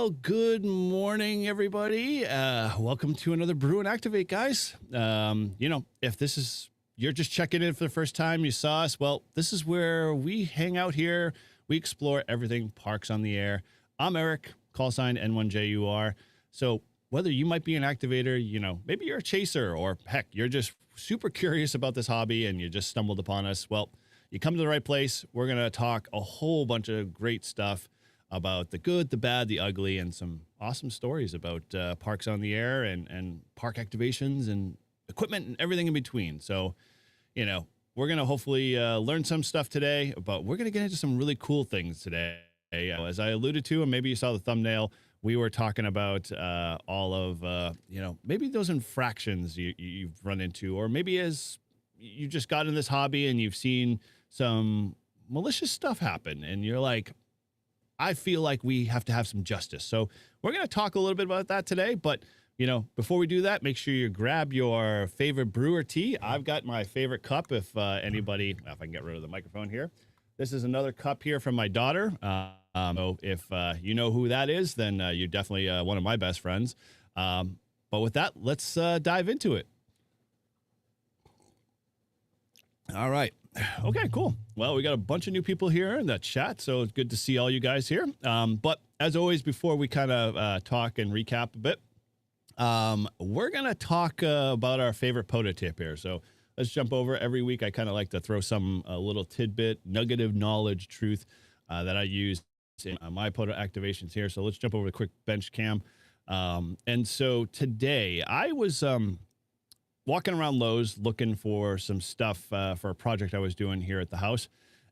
Well, good morning, everybody. Welcome to another Brew and Activate, guys. If this is, you're just checking in for the first time, you saw us, well, this is where we hang out here. We explore everything Parks on the Air. I'm Eric, callsign N1JUR. So whether you might be an activator, maybe you're a chaser, or heck, you're just super curious about this hobby and you just stumbled upon us, well, you come to the right place. We're going to talk a whole bunch of great stuff about the good, the bad, the ugly, and some awesome stories about parks on the air and park activations and equipment and everything in between. So, we're going to hopefully learn some stuff today, but we're going to get into some really cool things today. As I alluded to, and maybe you saw the thumbnail, we were talking about all of, maybe those infractions you've run into, or maybe as you just got in this hobby and you've seen some malicious stuff happen and you're like, I feel like we have to have some justice. So we're going to talk a little bit about that today. But, before we do that, make sure you grab your favorite brew or tea. I've got my favorite cup. If anybody, if I can get rid of the microphone here. This is another cup here from my daughter. So if you know who that is, then you're definitely one of my best friends. But with that, let's dive into it. All right. Okay, cool. Well, we got a bunch of new people here in the chat, so it's good to see all you guys here. But as always, before we kind of talk and recap a bit, we're going to talk about our favorite POTA tip here. So let's jump over. Every week, I kind of like to throw some little tidbit, nugget of knowledge, truth that I use in my POTA activations here. So let's jump over to quick bench cam. And so today, I was walking around Lowe's looking for some stuff for a project I was doing here at the house,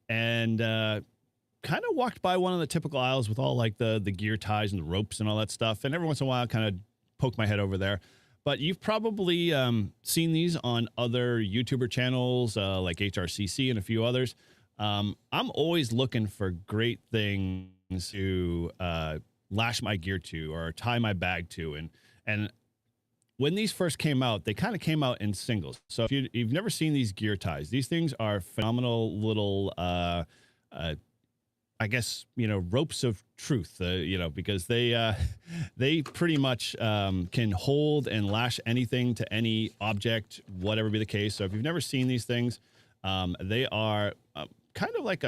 and kind of walked by one of the typical aisles with all like the gear ties and the ropes and all that stuff. And every once in a while, kind of poke my head over there. But you've probably seen these on other YouTuber channels like HRCC and a few others. I'm always looking for great things to lash my gear to or tie my bag to, and when these first came out, they kind of came out in singles. So if you've never seen these gear ties, these things are phenomenal little, I guess, ropes of truth, because they pretty much can hold and lash anything to any object, whatever be the case. So if you've never seen these things, they are kind of like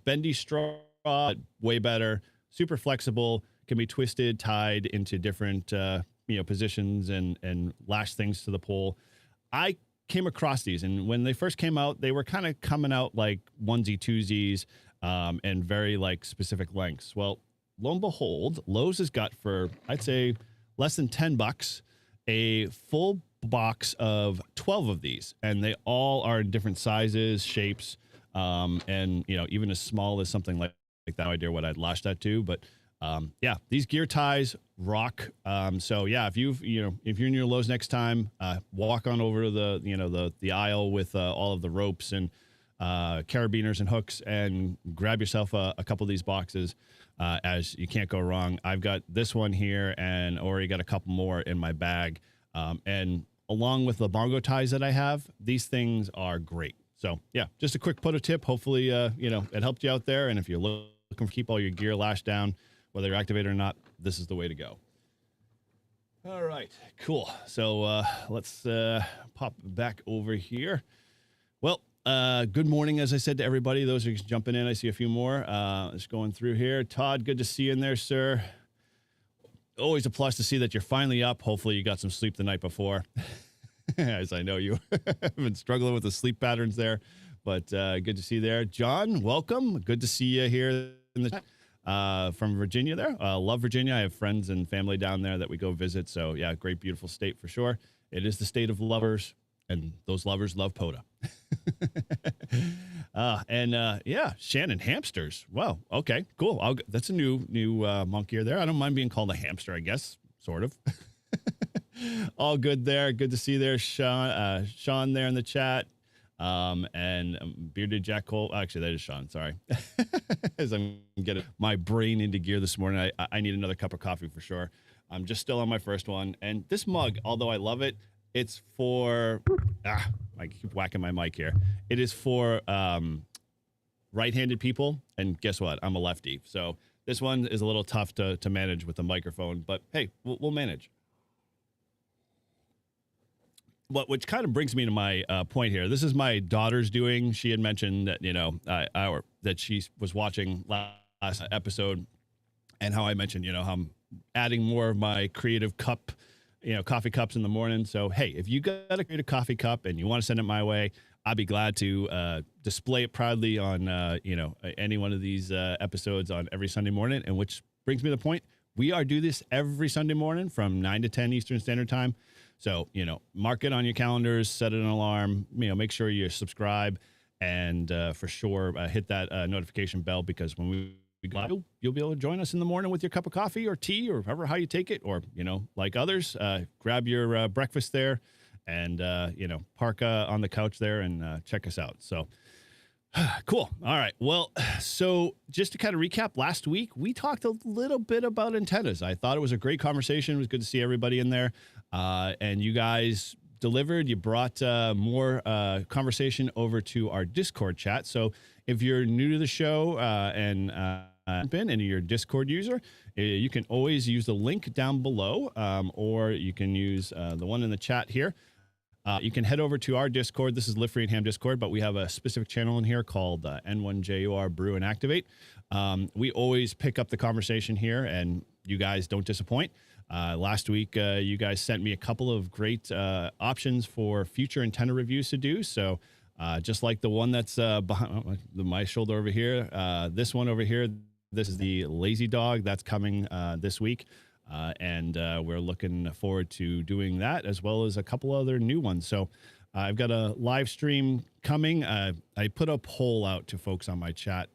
bendy straw, way better, super flexible, can be twisted, tied into different positions and lash things to the pole. I came across these, and when they first came out, they were kind of coming out like onesie twosies and very like specific lengths. Well, lo and behold, Lowe's has got for, I'd say, less than $10 a full box of 12 of these, and they all are in different sizes, shapes, and even as small as something like that. No idea what I'd lash that to, but these gear ties rock. So yeah, if you're in your Lowe's next time, walk on over to the aisle with all of the ropes and carabiners and hooks and grab yourself a couple of these boxes, as you can't go wrong. I've got this one here and already got a couple more in my bag. And along with the bongo ties that I have, these things are great. So yeah, just a quick POTA tip. Hopefully, it helped you out there. And if you're looking to keep all your gear lashed down, whether you're activated or not, this is the way to go. All right, cool. So let's pop back over here. Well, good morning, as I said to everybody. Those are jumping in. I see a few more. Just going through here. Todd, good to see you in there, sir. Always a plus to see that you're finally up. Hopefully you got some sleep the night before. As I know you have been struggling with the sleep patterns there. But good to see you there. John, welcome. Good to see you here in the chat. From Virginia there. Love Virginia. I have friends and family down there that we go visit. So yeah, great, beautiful state for sure. It is the state of lovers, and those lovers love POTA. Shannon, hamsters. Wow. Okay, cool. That's a new monk ear there. I don't mind being called a hamster, I guess, sort of. All good there. Good to see you there, Sean there in the chat. Bearded Jack Cole. Actually, that is Sean. Sorry. As I'm getting my brain into gear this morning, I need another cup of coffee for sure. I'm just still on my first one. And this mug, although I love it, it's for, I keep whacking my mic here. It is for right-handed people. And guess what? I'm a lefty. So This one is a little tough to manage with the microphone, but hey, we'll manage. Which kind of brings me to my point here. This is my daughter's doing. She had mentioned that, that she was watching last episode, and how I mentioned, how I'm adding more of my creative cup, coffee cups in the morning. So, hey, if you got a creative coffee cup and you want to send it my way, I'd be glad to display it proudly on, any one of these episodes on every Sunday morning. And which brings me to the point. We do this every Sunday morning from 9 to 10 Eastern Standard Time. So, mark it on your calendars, set an alarm, make sure you subscribe, and for sure hit that notification bell, because when we go, you'll be able to join us in the morning with your cup of coffee or tea or however how you take it, or, like others, grab your breakfast there and, park on the couch there and check us out. So cool. All right. Well, so just to kind of recap, last week, we talked a little bit about antennas. I thought it was a great conversation. It was good to see everybody in there. And you guys delivered. You brought more conversation over to our Discord chat. So if you're new to the show and you're a Discord user, you can always use the link down below, or you can use the one in the chat here. You can head over to our Discord. This is Live Free and Ham Discord, but we have a specific channel in here called N1JOR Brew and Activate. We always pick up the conversation here, and you guys don't disappoint. Last week, you guys sent me a couple of great options for future antenna reviews to do. So just like the one that's behind my shoulder over here, this one over here, this is the Lazy Dog that's coming this week. And we're looking forward to doing that, as well as a couple other new ones. So I've got a live stream coming. I put a poll out to folks on my chat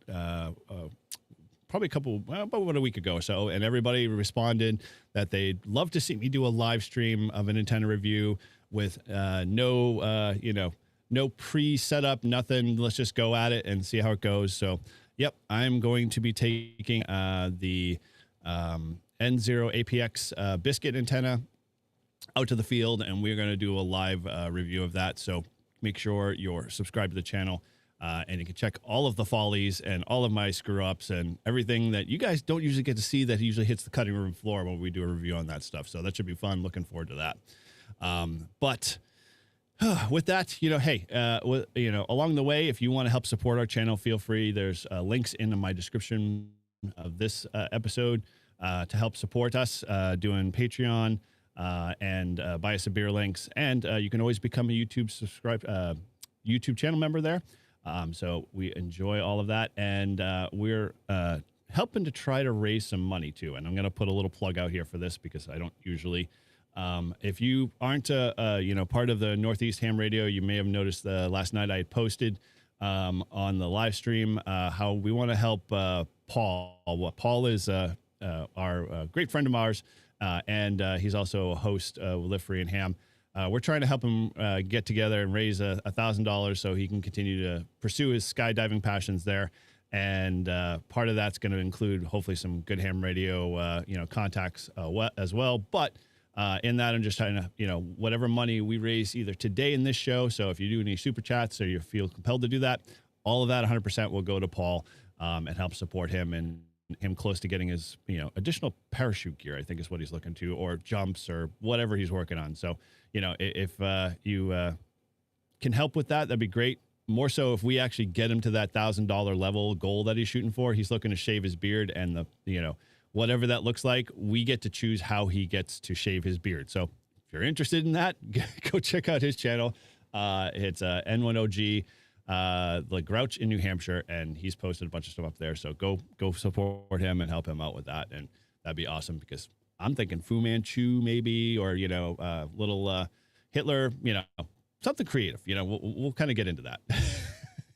probably about a week ago or so, and everybody responded that they'd love to see me do a live stream of an antenna review with no pre-setup, nothing. Let's just go at it and see how it goes. So, yep, I'm going to be taking the N0 APX biscuit antenna out to the field, and we're going to do a live review of that. So make sure you're subscribed to the channel, and you can check all of the follies and all of my screw ups and everything that you guys don't usually get to see that usually hits the cutting room floor when we do a review on that stuff. So that should be fun. Looking forward to that. But with that, hey, along the way, if you want to help support our channel, feel free. There's links in my description of this episode to help support us doing Patreon and buy us a beer links. And you can always become a YouTube channel member there. So we enjoy all of that. And we're helping to try to raise some money too. And I'm going to put a little plug out here for this, because I don't usually, if you aren't part of the Northeast Ham Radio, you may have noticed last night I had posted on the live stream how we want to help Paul. Paul is our great friend of ours, and he's also a host with Live Free and Ham. We're trying to help him get together and raise $1,000 so he can continue to pursue his skydiving passions there. And part of that's going to include hopefully some good ham radio, contacts as well. But in that, I'm just trying to, whatever money we raise either today in this show. So if you do any super chats or you feel compelled to do that, all of that 100% will go to Paul and help support him and him close to getting his, additional parachute gear, I think is what he's looking to, or jumps or whatever he's working on. So, if you can help with that, that'd be great. More so if we actually get him to that $1,000 level goal that he's shooting for. He's looking to shave his beard, and whatever that looks like, we get to choose how he gets to shave his beard. So if you're interested in that, go check out his channel. It's N1OG, the Grouch in New Hampshire, and he's posted a bunch of stuff up there. So go support him and help him out with that. And that'd be awesome, because I'm thinking Fu Manchu maybe, or, little Hitler, something creative. We'll kind of get into that.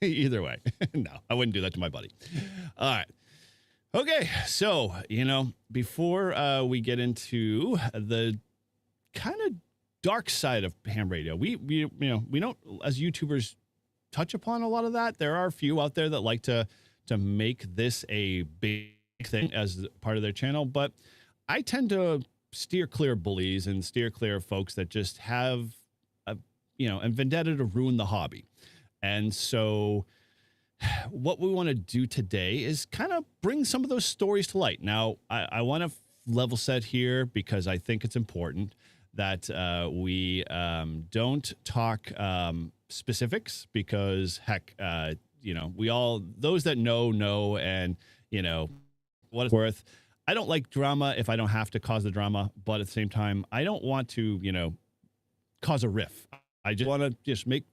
Either way. No, I wouldn't do that to my buddy. All right. Okay. So, before we get into the kind of dark side of ham radio, we don't, as YouTubers, touch upon a lot of that. There are a few out there that like to make this a big thing as part of their channel, but I tend to steer clear of bullies and steer clear of folks that just have a vendetta to ruin the hobby. And so what we want to do today is kind of bring some of those stories to light. Now, I want to level set here because I think it's important that we don't talk specifics because, heck, we all, those that know, and, what it's worth. I don't like drama if I don't have to cause the drama, but at the same time, I don't want to, cause a riff. I just want to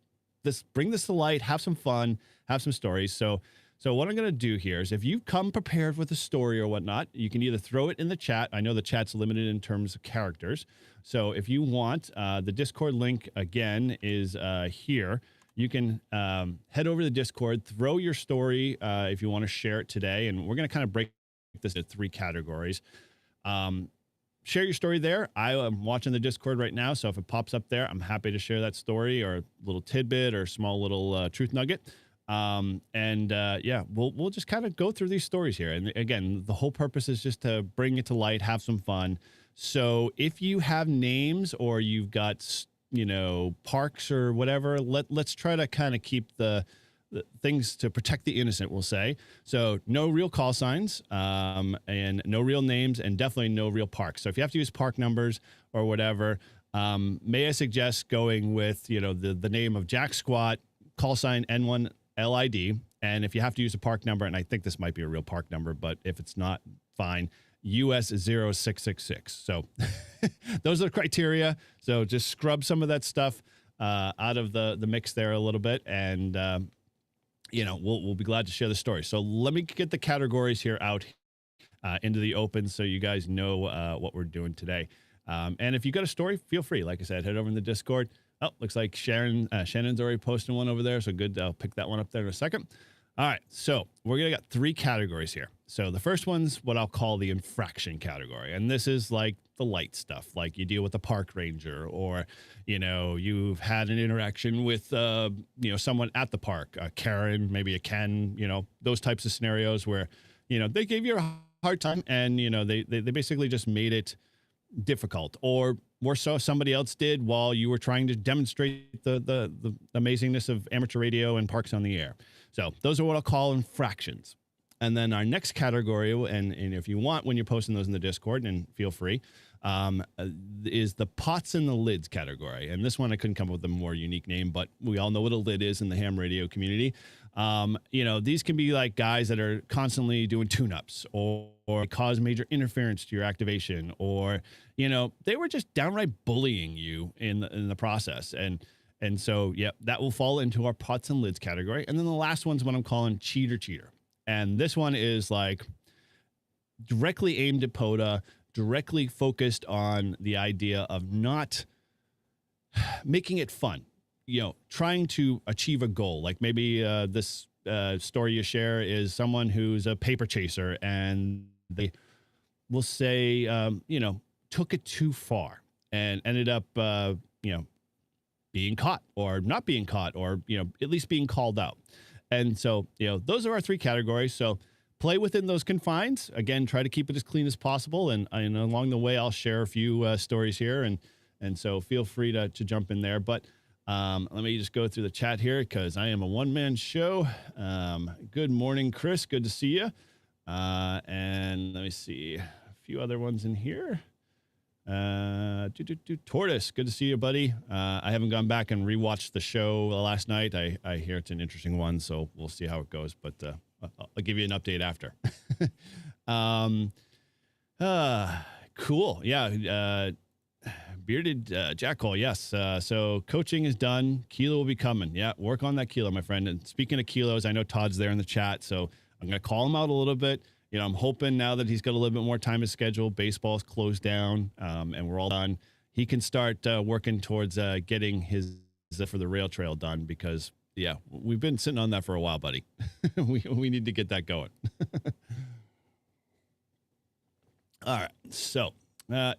bring this to light, have some fun, have some stories. So what I'm going to do here is if you've come prepared with a story or whatnot, you can either throw it in the chat. I know the chat's limited in terms of characters. So if you want, the Discord link again is here. You can head over to the Discord, throw your story if you want to share it today. And we're going to kind of break this into 3 categories. Share your story there. I am watching the Discord right now, so if it pops up there, I'm happy to share that story or a little tidbit or small little truth nugget. We'll just kind of go through these stories here. And again, the whole purpose is just to bring it to light, have some fun. So if you have names or you've got, parks or whatever, let's try to kind of keep the things to protect the innocent, we'll say. So no real call signs, and no real names, and definitely no real parks. So if you have to use park numbers or whatever, may I suggest going with, the name of Jack Squat, call sign N1 LID. And if you have to use a park number, and I think this might be a real park number, but if it's not, fine, US 0666. So those are the criteria. So just scrub some of that stuff out of the mix there a little bit. And, we'll be glad to share the story. So let me get the categories here out into the open so you guys know what we're doing today. And if you got a story, feel free. Like I said, head over in the Discord. Oh, looks like Shannon's already posting one over there. So good. I'll pick that one up there in a second. All right. So we're going to got 3 categories here. So the first one's what I'll call the infraction category. And this is like the light stuff, like you deal with a park ranger, or, you've had an interaction with, someone at the park, a Karen, maybe a Ken, those types of scenarios where, they gave you a hard time and, they basically just made it difficult, or more so somebody else did while you were trying to demonstrate the amazingness of amateur radio and parks on the air. So those are what I'll call infractions. And then our next category, and if you want, when you're posting those in the Discord, and feel free, is the pots and the lids category. And this one, I couldn't come up with a more unique name, but we all know what a lid is in the ham radio community. These can be like guys that are constantly doing tune-ups or cause major interference to your activation, or, they were just downright bullying you in the process. And so, yeah, that will fall into our pots and lids category. And then the last one's what I'm calling cheater. And this one is like directly aimed at POTA, directly focused on the idea of not making it fun, trying to achieve a goal. Like maybe this story you share is someone who's a paper chaser and they will say, took it too far and ended up, being caught or not being caught, or, at least being called out. And so, those are our 3 categories. So play within those confines. Again, try to keep it as clean as possible. And along the way, I'll share a few stories here. And so feel free to jump in there. But let me just go through the chat here because I am a one-man show. Good morning, Chris. Good to see you. And let me see a few other ones in here. Tortoise, good to see you, buddy. I haven't gone back and rewatched the show last night. I hear it's an interesting one, so we'll see how it goes, but I'll give you an update after. Cool. Yeah. Bearded Jackal. Yes. So coaching is done. Kilo will be coming. Yeah. Work on that kilo, my friend. And speaking of kilos, I know Todd's there in the chat, so I'm going to call him out a little bit. I'm hoping now that he's got a little bit more time to schedule, baseball's closed down, and we're all done, he can start working towards getting his for the rail trail done, because, yeah, we've been sitting on that for a while, buddy. we need to get that going. All right. So,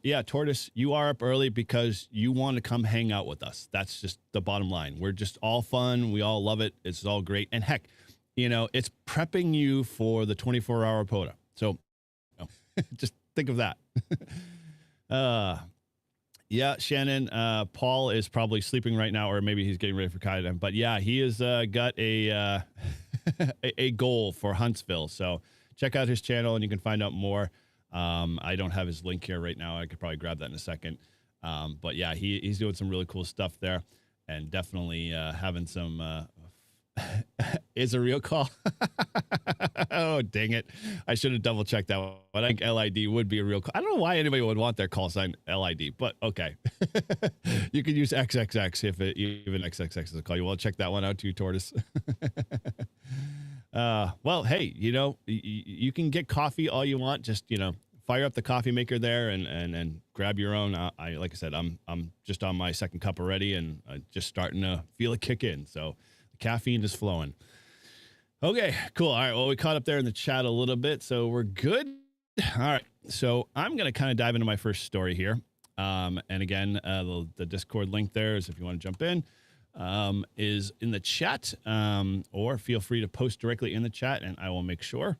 yeah, Tortoise, you are up early because you want to come hang out with us. That's just the bottom line. We're just all fun. We all love it. It's all great. And heck, it's prepping you for the 24-hour POTA. So just think of that. Yeah, Shannon, Paul is probably sleeping right now, or maybe he's getting ready for kayaking. But yeah, he has got a a goal for Huntsville. So check out his channel and you can find out more. I don't have his link here right now. I could probably grab that in a second. But yeah, he's doing some really cool stuff there, and definitely having some is a real call. Oh, dang it. I should have double checked that one. I think LID would be a real call. I don't know why anybody would want their call sign LID, but okay. You can use XXX if even XXX is a call. You want to check that one out too, Tortoise. Well, hey, you can get coffee all you want. Just, fire up the coffee maker there and grab your own. Like I said, I'm just on my second cup already and just starting to feel it kick in. So the caffeine is flowing. Okay, cool. All right. Well, we caught up there in the chat a little bit, so we're good. All right. So I'm going to kind of dive into my first story here. And again, the Discord link there is if you want to jump in, is in the chat, or feel free to post directly in the chat and I will make sure.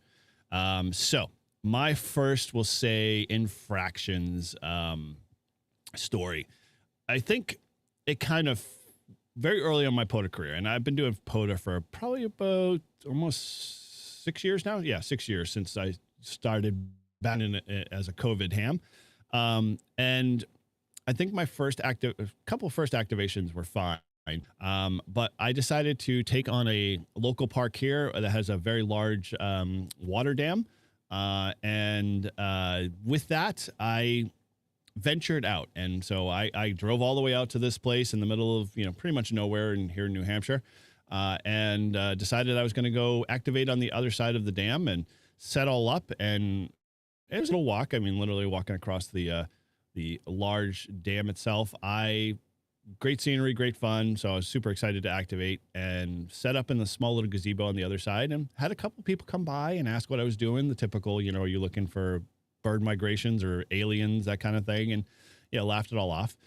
So my first, we'll say, infractions story. I think it kind of very early on my POTA career, and I've been doing POTA for probably about almost 6 years now. Yeah, 6 years since I started banning it as a COVID ham. And I think my couple first activations were fine. But I decided to take on a local park here that has a very large water dam. And with that, I ventured out. And so I drove all the way out to this place in the middle of, pretty much nowhere here in New Hampshire, and decided I was going to go activate on the other side of the dam and set all up. And it was a little walk. I mean, literally walking across the large dam itself. Great scenery, great fun. So I was super excited to activate and set up in the small little gazebo on the other side, and had a couple people come by and ask what I was doing. The typical, are you looking for bird migrations or aliens, that kind of thing. And laughed it all off.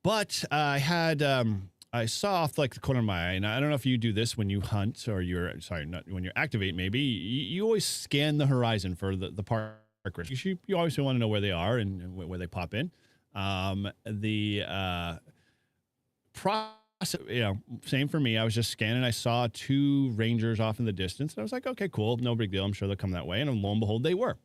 But I saw off like the corner of my eye, and I don't know if you do this when you hunt or when you activate, maybe you always scan the horizon for the park risk. You obviously want to know where they are and where they pop in. The process, same for me. I was just scanning. I saw two rangers off in the distance, and I was like, okay, cool, no big deal. I'm sure they'll come that way. And lo and behold, they were.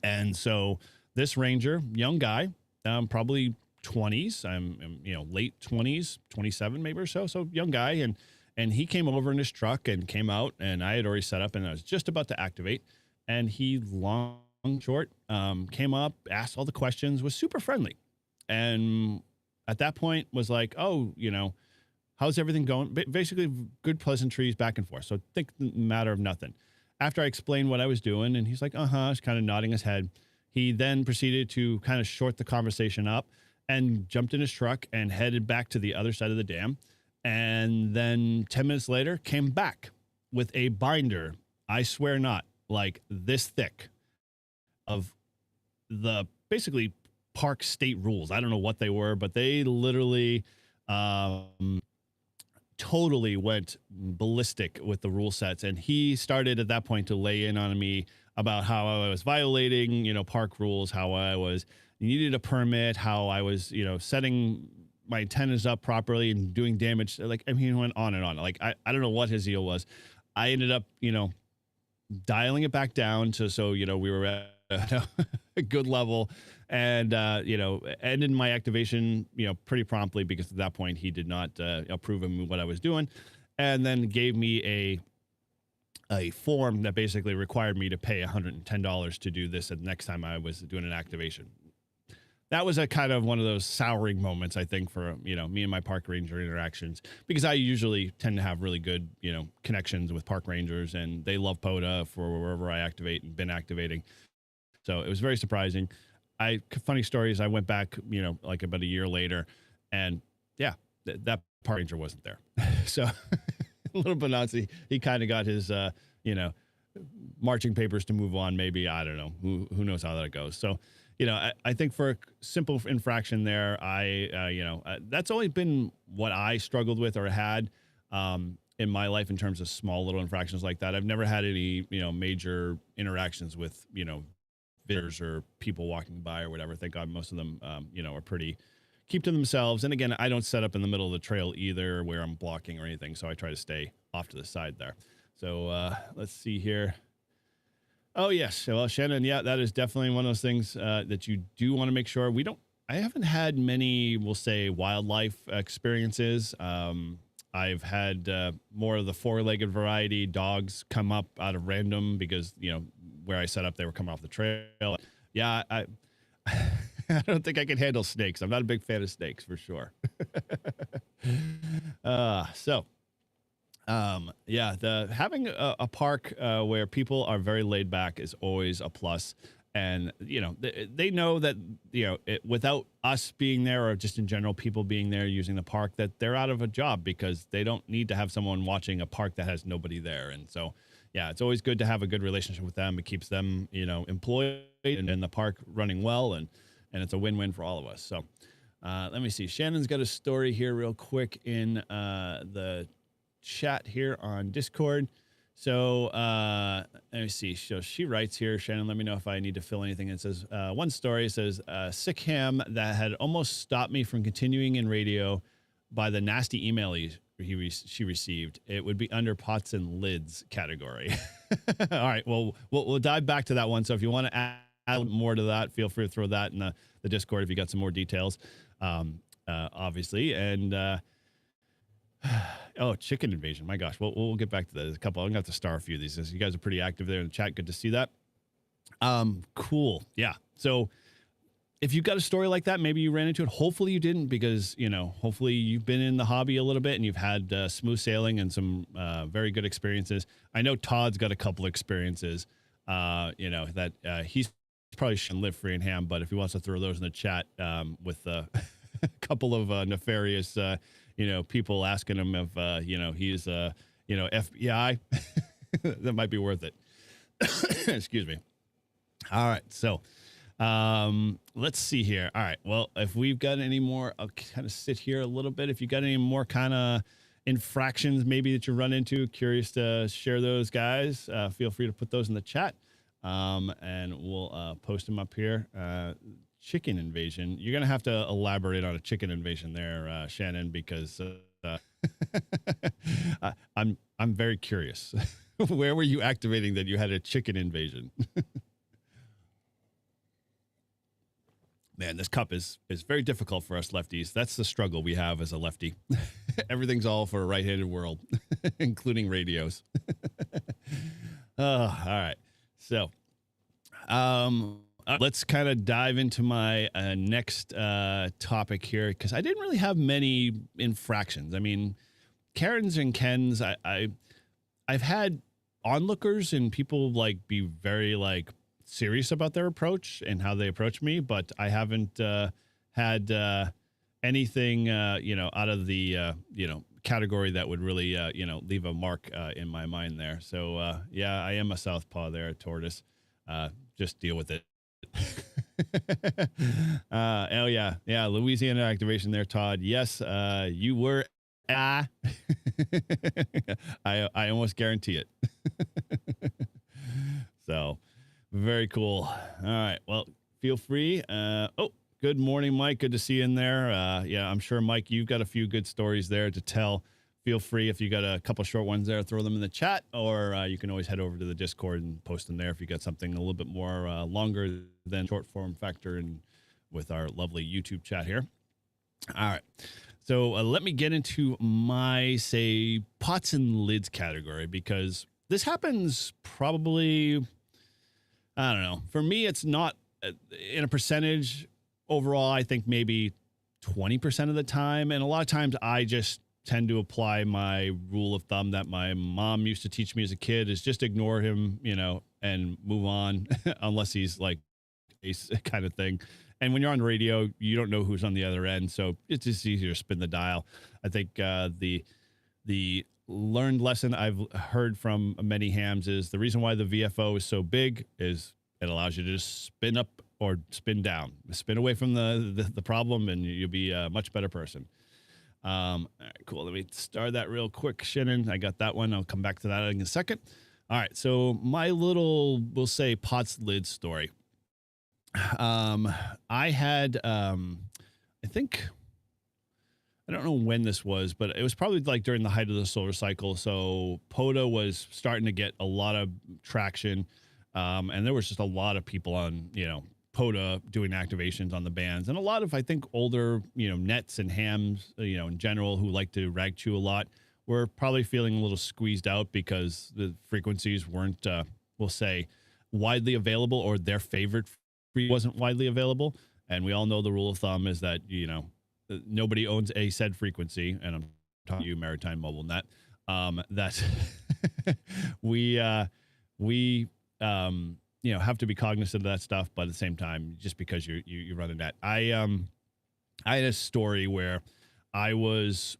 And so this ranger, young guy, probably 20s, I'm late 20s, 27 maybe or so. So young guy. And he came over in his truck and came out, and I had already set up and I was just about to activate. And he short, came up, asked all the questions, was super friendly. And at that point was like, oh, how's everything going? Basically good pleasantries back and forth. So think the matter of nothing. After I explained what I was doing, and he's like, he's kind of nodding his head. He then proceeded to kind of short the conversation up and jumped in his truck and headed back to the other side of the dam. And then 10 minutes later came back with a binder, I swear not, like this thick, of the basically park state rules. I don't know what they were, but they literally totally went ballistic with the rule sets. And he started at that point to lay in on me about how I was violating, park rules, how I needed a permit, how I was, setting my antennas up properly and doing damage. Like, he went on and on. Like, I don't know what his deal was. I ended up, dialing it back down so we were at a good level, and ended my activation pretty promptly, because at that point he did not approve of what I was doing, and then gave me a form that basically required me to pay $110 to do this the next time I was doing an activation. That was a kind of one of those souring moments, I think, for me and my park ranger interactions, because I usually tend to have really good connections with park rangers, and they love POTA for wherever I activate and been activating. So it was very surprising. Funny story is I went back, like about a year later, and that park ranger wasn't there. So a little bit Nazi. He kind of got his, marching papers to move on. Maybe, I don't know. Who knows how that goes. So, I think for a simple infraction there, that's only been what I struggled with or had in my life in terms of small little infractions like that. I've never had any, major interactions with, visitors or people walking by or whatever. Thank God most of them, are pretty keep to themselves. And again, I don't set up in the middle of the trail either where I'm blocking or anything. So I try to stay off to the side there. So let's see here. Oh, yes. Well, Shannon, yeah, that is definitely one of those things that you do want to make sure. I haven't had many, we'll say, wildlife experiences. I've had more of the four-legged variety dogs come up out of random because, where I set up, they were coming off the trail. Yeah, I don't think I can handle snakes. I'm not a big fan of snakes for sure. Yeah, having a park where people are very laid back is always a plus. And, they know that, without us being there or just in general, people being there using the park, that they're out of a job because they don't need to have someone watching a park that has nobody there. And so, yeah, it's always good to have a good relationship with them. It keeps them, employed and the park running well. And it's a win-win for all of us. So let me see. Shannon's got a story here real quick in the chat here on Discord. So let me see. So she writes here, Shannon, let me know if I need to fill anything. It says, one story says, sick ham that had almost stopped me from continuing in radio by the nasty email she received. It would be under pots and lids category. All right. Well, we'll dive back to that one. So if you want to add more to that, feel free to throw that in the Discord if you got some more details, obviously. And oh, chicken invasion. My gosh. We'll get back to that. There's a couple. I'm going to have to star a few of these. You guys are pretty active there in the chat. Good to see that. Cool. Yeah. So if you've got a story like that, maybe you ran into it. Hopefully you didn't, because, hopefully you've been in the hobby a little bit and you've had smooth sailing and some very good experiences. I know Todd's got a couple experiences, that he's probably shouldn't live free in ham, but if he wants to throw those in the chat with a couple of nefarious, people asking him if, he's, FBI, that might be worth it. Excuse me. All right. So let's see here. All right. Well, if we've got any more, I'll kind of sit here a little bit. If you got any more kind of infractions maybe that you run into, curious to share those, guys, feel free to put those in the chat. And we'll post them up here. Chicken invasion. You're going to have to elaborate on a chicken invasion there, Shannon, because I'm very curious. Where were you activating that you had a chicken invasion? Man, this cup is very difficult for us lefties. That's the struggle we have as a lefty. Everything's all for a right-handed world, including radios. All right. So, let's kind of dive into my next topic here, because I didn't really have many infractions. I mean, Karens and Kens, I've had onlookers and people be very serious about their approach and how they approach me, but I haven't had anything out of the category that would really leave a mark in my mind there. So yeah, I am a southpaw there, a tortoise. Just deal with it. Oh yeah, Louisiana activation there, Todd. Yes, you were. I almost guarantee it. So very cool. All right, well, feel free. Oh, good morning, Mike. Good to see you in there. Yeah, I'm sure, Mike, you've got a few good stories there to tell. Feel free, if you got a couple short ones there, throw them in the chat, or you can always head over to the Discord and post them there if you got something a little bit more longer than short form factor, and with our lovely YouTube chat here. All right. So let me get into my, say, pots and lids category, because this happens probably, I don't know. For me, it's not in a percentage overall. I think maybe 20% of the time. And a lot of times I just tend to apply my rule of thumb that my mom used to teach me as a kid, is just ignore him, and move on unless he's ace kind of thing. And when you're on radio, you don't know who's on the other end. So it's just easier to spin the dial. I think the learned lesson I've heard from many hams is the reason why the VFO is so big is it allows you to just spin up or spin down, spin away from the problem, and you'll be a much better person. All right, cool. Let me start that real quick, Shannon. I got that one. I'll come back to that in a second. All right. So my little, we'll say, pots lid story. I had, I think I don't know when this was, but it was probably like during the height of the solar cycle. So POTA was starting to get a lot of traction. And there was just a lot of people on, POTA doing activations on the bands, and a lot of, I think, older, nets and hams, in general, who like to rag chew a lot, were probably feeling a little squeezed out because the frequencies weren't, we'll say, widely available, or their favorite wasn't widely available. And we all know the rule of thumb is that, nobody owns a said frequency. And I'm talking to you, Maritime Mobile Net, that we have to be cognizant of that stuff. But at the same time, just because you run a net, I had a story where I was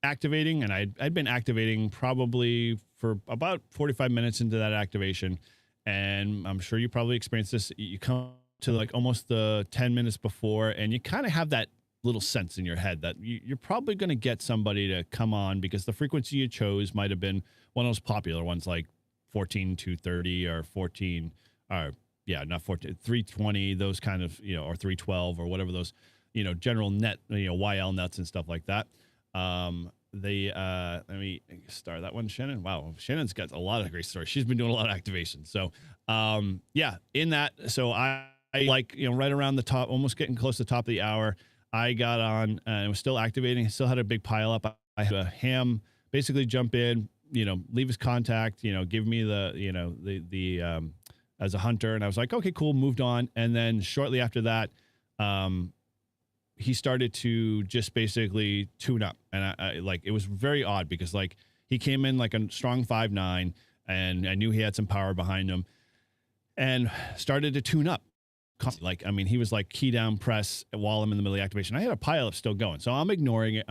activating, and I'd been activating probably for about 45 minutes into that activation. And I'm sure you probably experienced this. You come to like almost the 10 minutes before, and you kind of have that little sense in your head that you're probably going to get somebody to come on, because the frequency you chose might have been one of those popular ones, like 14230 or 14, or not 14, 320, those kind of, or 312 or whatever those, general net, YL nets and stuff like that. Let me start that one, Shannon. Wow, Shannon's got a lot of great stories. She's been doing a lot of activation. So, in that, so I like, right around the top, almost getting close to the top of the hour, I got on and was still activating. I still had a big pile up. I had a ham basically jump in, leave his contact, give me the as a hunter. And I was like, okay, cool, moved on. And then shortly after that, he started to just basically tune up. And I like, it was very odd because like he came in like a strong 5'9", and I knew he had some power behind him, and started to tune up. Like, I mean, he was like key down press while I'm in the middle of the activation. I had a pile up still going. So I'm ignoring it.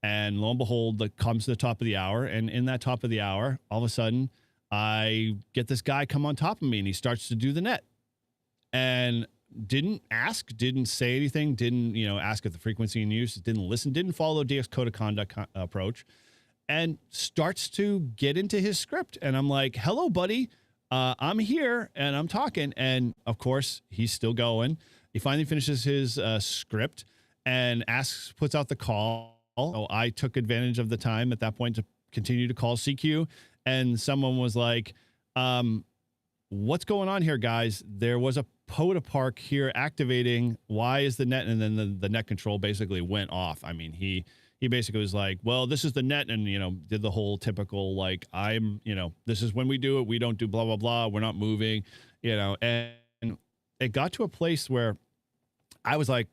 And lo and behold, it comes to the top of the hour. And in that top of the hour, all of a sudden, I get this guy come on top of me, and he starts to do the net. And didn't ask, didn't say anything, didn't, ask at the frequency in use, didn't listen, didn't follow DX code of conduct approach, and starts to get into his script. And I'm like, hello, buddy. I'm here and I'm talking. And of course, he's still going. He finally finishes his script and puts out the call. So I took advantage of the time at that point to continue to call CQ. And someone was like, what's going on here, guys? There was a POTA park here activating. Why is the net? And then the net control basically went off. I mean, he basically was like, well, this is the net. And, did the whole typical, like, this is when we do it. We don't do blah, blah, blah. We're not moving, and it got to a place where I was like,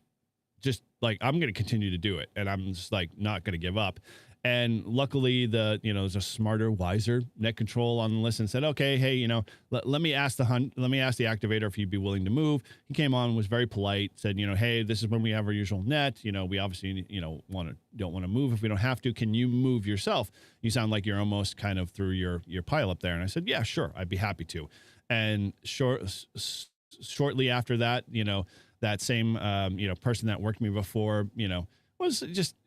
just like, I'm going to continue to do it. And I'm just like, not going to give up. And luckily there's a smarter, wiser net control on the list and said, okay, hey, let me ask the activator if he'd be willing to move. He came on, was very polite, said, hey, this is when we have our usual net. We obviously, don't want to move if we don't have to. Can you move yourself? You sound like you're almost kind of through your pile up there. And I said, yeah, sure. I'd be happy to. And shortly after that, that same, person that worked me before, was just,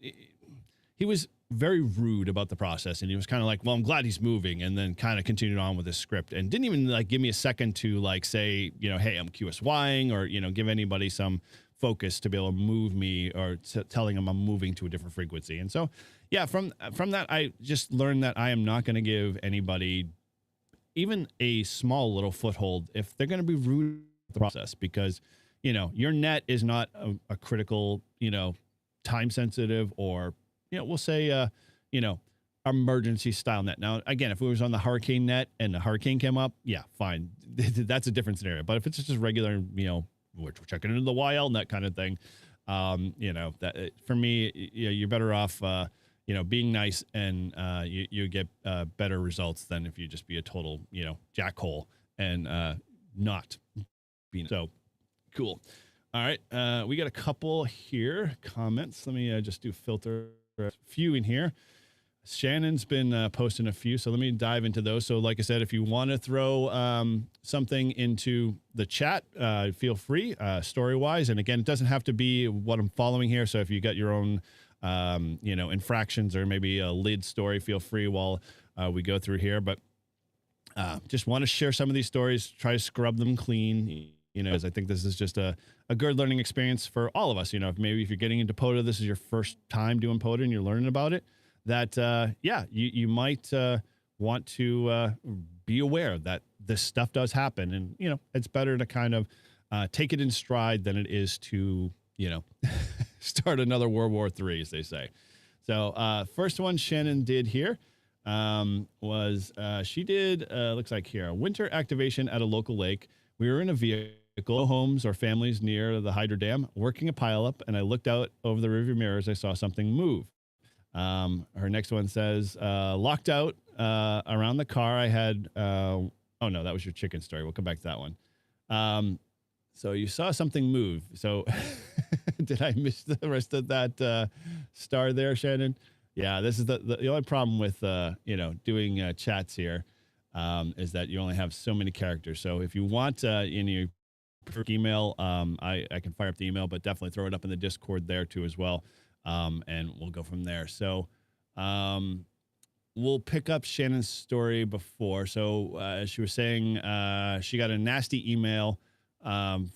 he was very rude about the process, and he was kind of like, well, I'm glad he's moving, and then kind of continued on with his script and didn't even like give me a second to like say, hey, I'm QSYing, or give anybody some focus to be able to move me, or telling him I'm moving to a different frequency. And so from that, I just learned that I am not going to give anybody even a small little foothold if they're going to be rude with the process, because your net is not a critical, time sensitive, or we'll say, emergency style net. Now, again, if it was on the hurricane net and the hurricane came up, yeah, fine. That's a different scenario. But if it's just regular, we're checking into the YL net kind of thing, that for me, you're better off, being nice, and you get better results than if you just be a total, jackhole and not being so cool. All right. We got a couple here comments. Let me just do filter a few in here. Shannon's been posting a few, so let me dive into those. So like I said, if you want to throw something into the chat, feel free, story-wise. And again, it doesn't have to be what I'm following here. So if you got your own, infractions or maybe a lid story, feel free while we go through here. But just want to share some of these stories, try to scrub them clean. as I think this is just a good learning experience for all of us. Maybe if you're getting into POTA, this is your first time doing POTA and you're learning about it, that, you might want to be aware that this stuff does happen. And, it's better to kind of take it in stride than it is to, start another World War III, as they say. So first one Shannon did here was she did, looks like here, a winter activation at a local lake. We were in a vehicle, no homes or families near the hydro dam, working a pileup, and I looked out over the rearview mirrors. I saw something move. Her next one says, locked out around the car. I had, oh no, that was your chicken story. We'll come back to that one. So you saw something move. So did I miss the rest of that star there, Shannon? Yeah, this is the only problem with, doing chats here is that you only have so many characters. So if you want in your email, I can fire up the email, but definitely throw it up in the Discord there too as well. And we'll go from there. So we'll pick up Shannon's story before. So as she was saying, she got a nasty email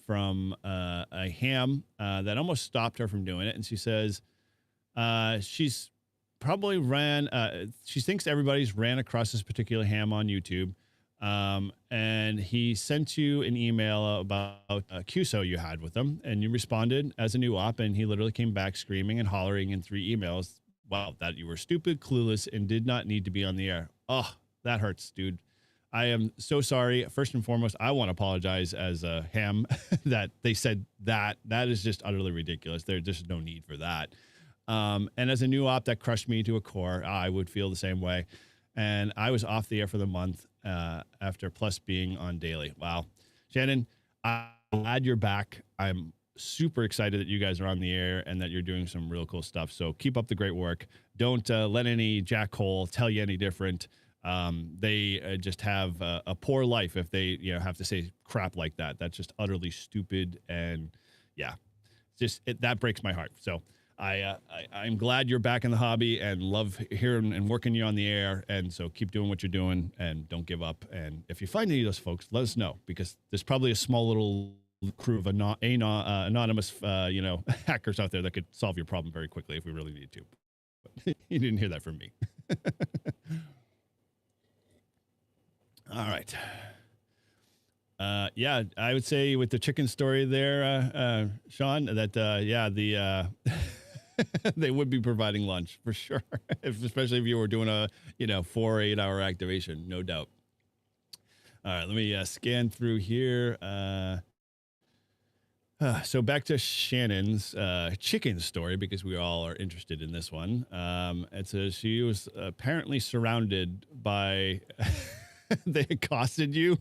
from a ham that almost stopped her from doing it. And she says she's probably she thinks everybody's ran across this particular ham on YouTube. And he sent you an email about a QSO you had with him, and you responded as a new op, and he literally came back screaming and hollering in 3 emails. Wow, that you were stupid, clueless, and did not need to be on the air. Oh, that hurts, dude. I am so sorry. First and foremost, I want to apologize as a ham that they said that. That is just utterly ridiculous. There's just no need for that. And as a new op, that crushed me to a core. I would feel the same way. And I was off the air for the month after Plus being on daily. Wow. Shannon, I'm glad you're back. I'm super excited that you guys are on the air and that you're doing some real cool stuff. So keep up the great work. Don't let any jackhole tell you any different. They just have a poor life if they have to say crap like that. That's just utterly stupid. And yeah, that breaks my heart. So I'm glad you're back in the hobby and love hearing and working you on the air. And so keep doing what you're doing and don't give up. And if you find any of those folks, let us know, because there's probably a small little crew of anonymous, hackers out there that could solve your problem very quickly if we really need to. But you didn't hear that from me. All right. Yeah, I would say with the chicken story there, Sean, that, they would be providing lunch for sure, especially if you were doing a 4 8-hour activation, no doubt. All right, let me scan through here. So back to Shannon's chicken story, because we all are interested in this one. It says she was apparently surrounded by they accosted you.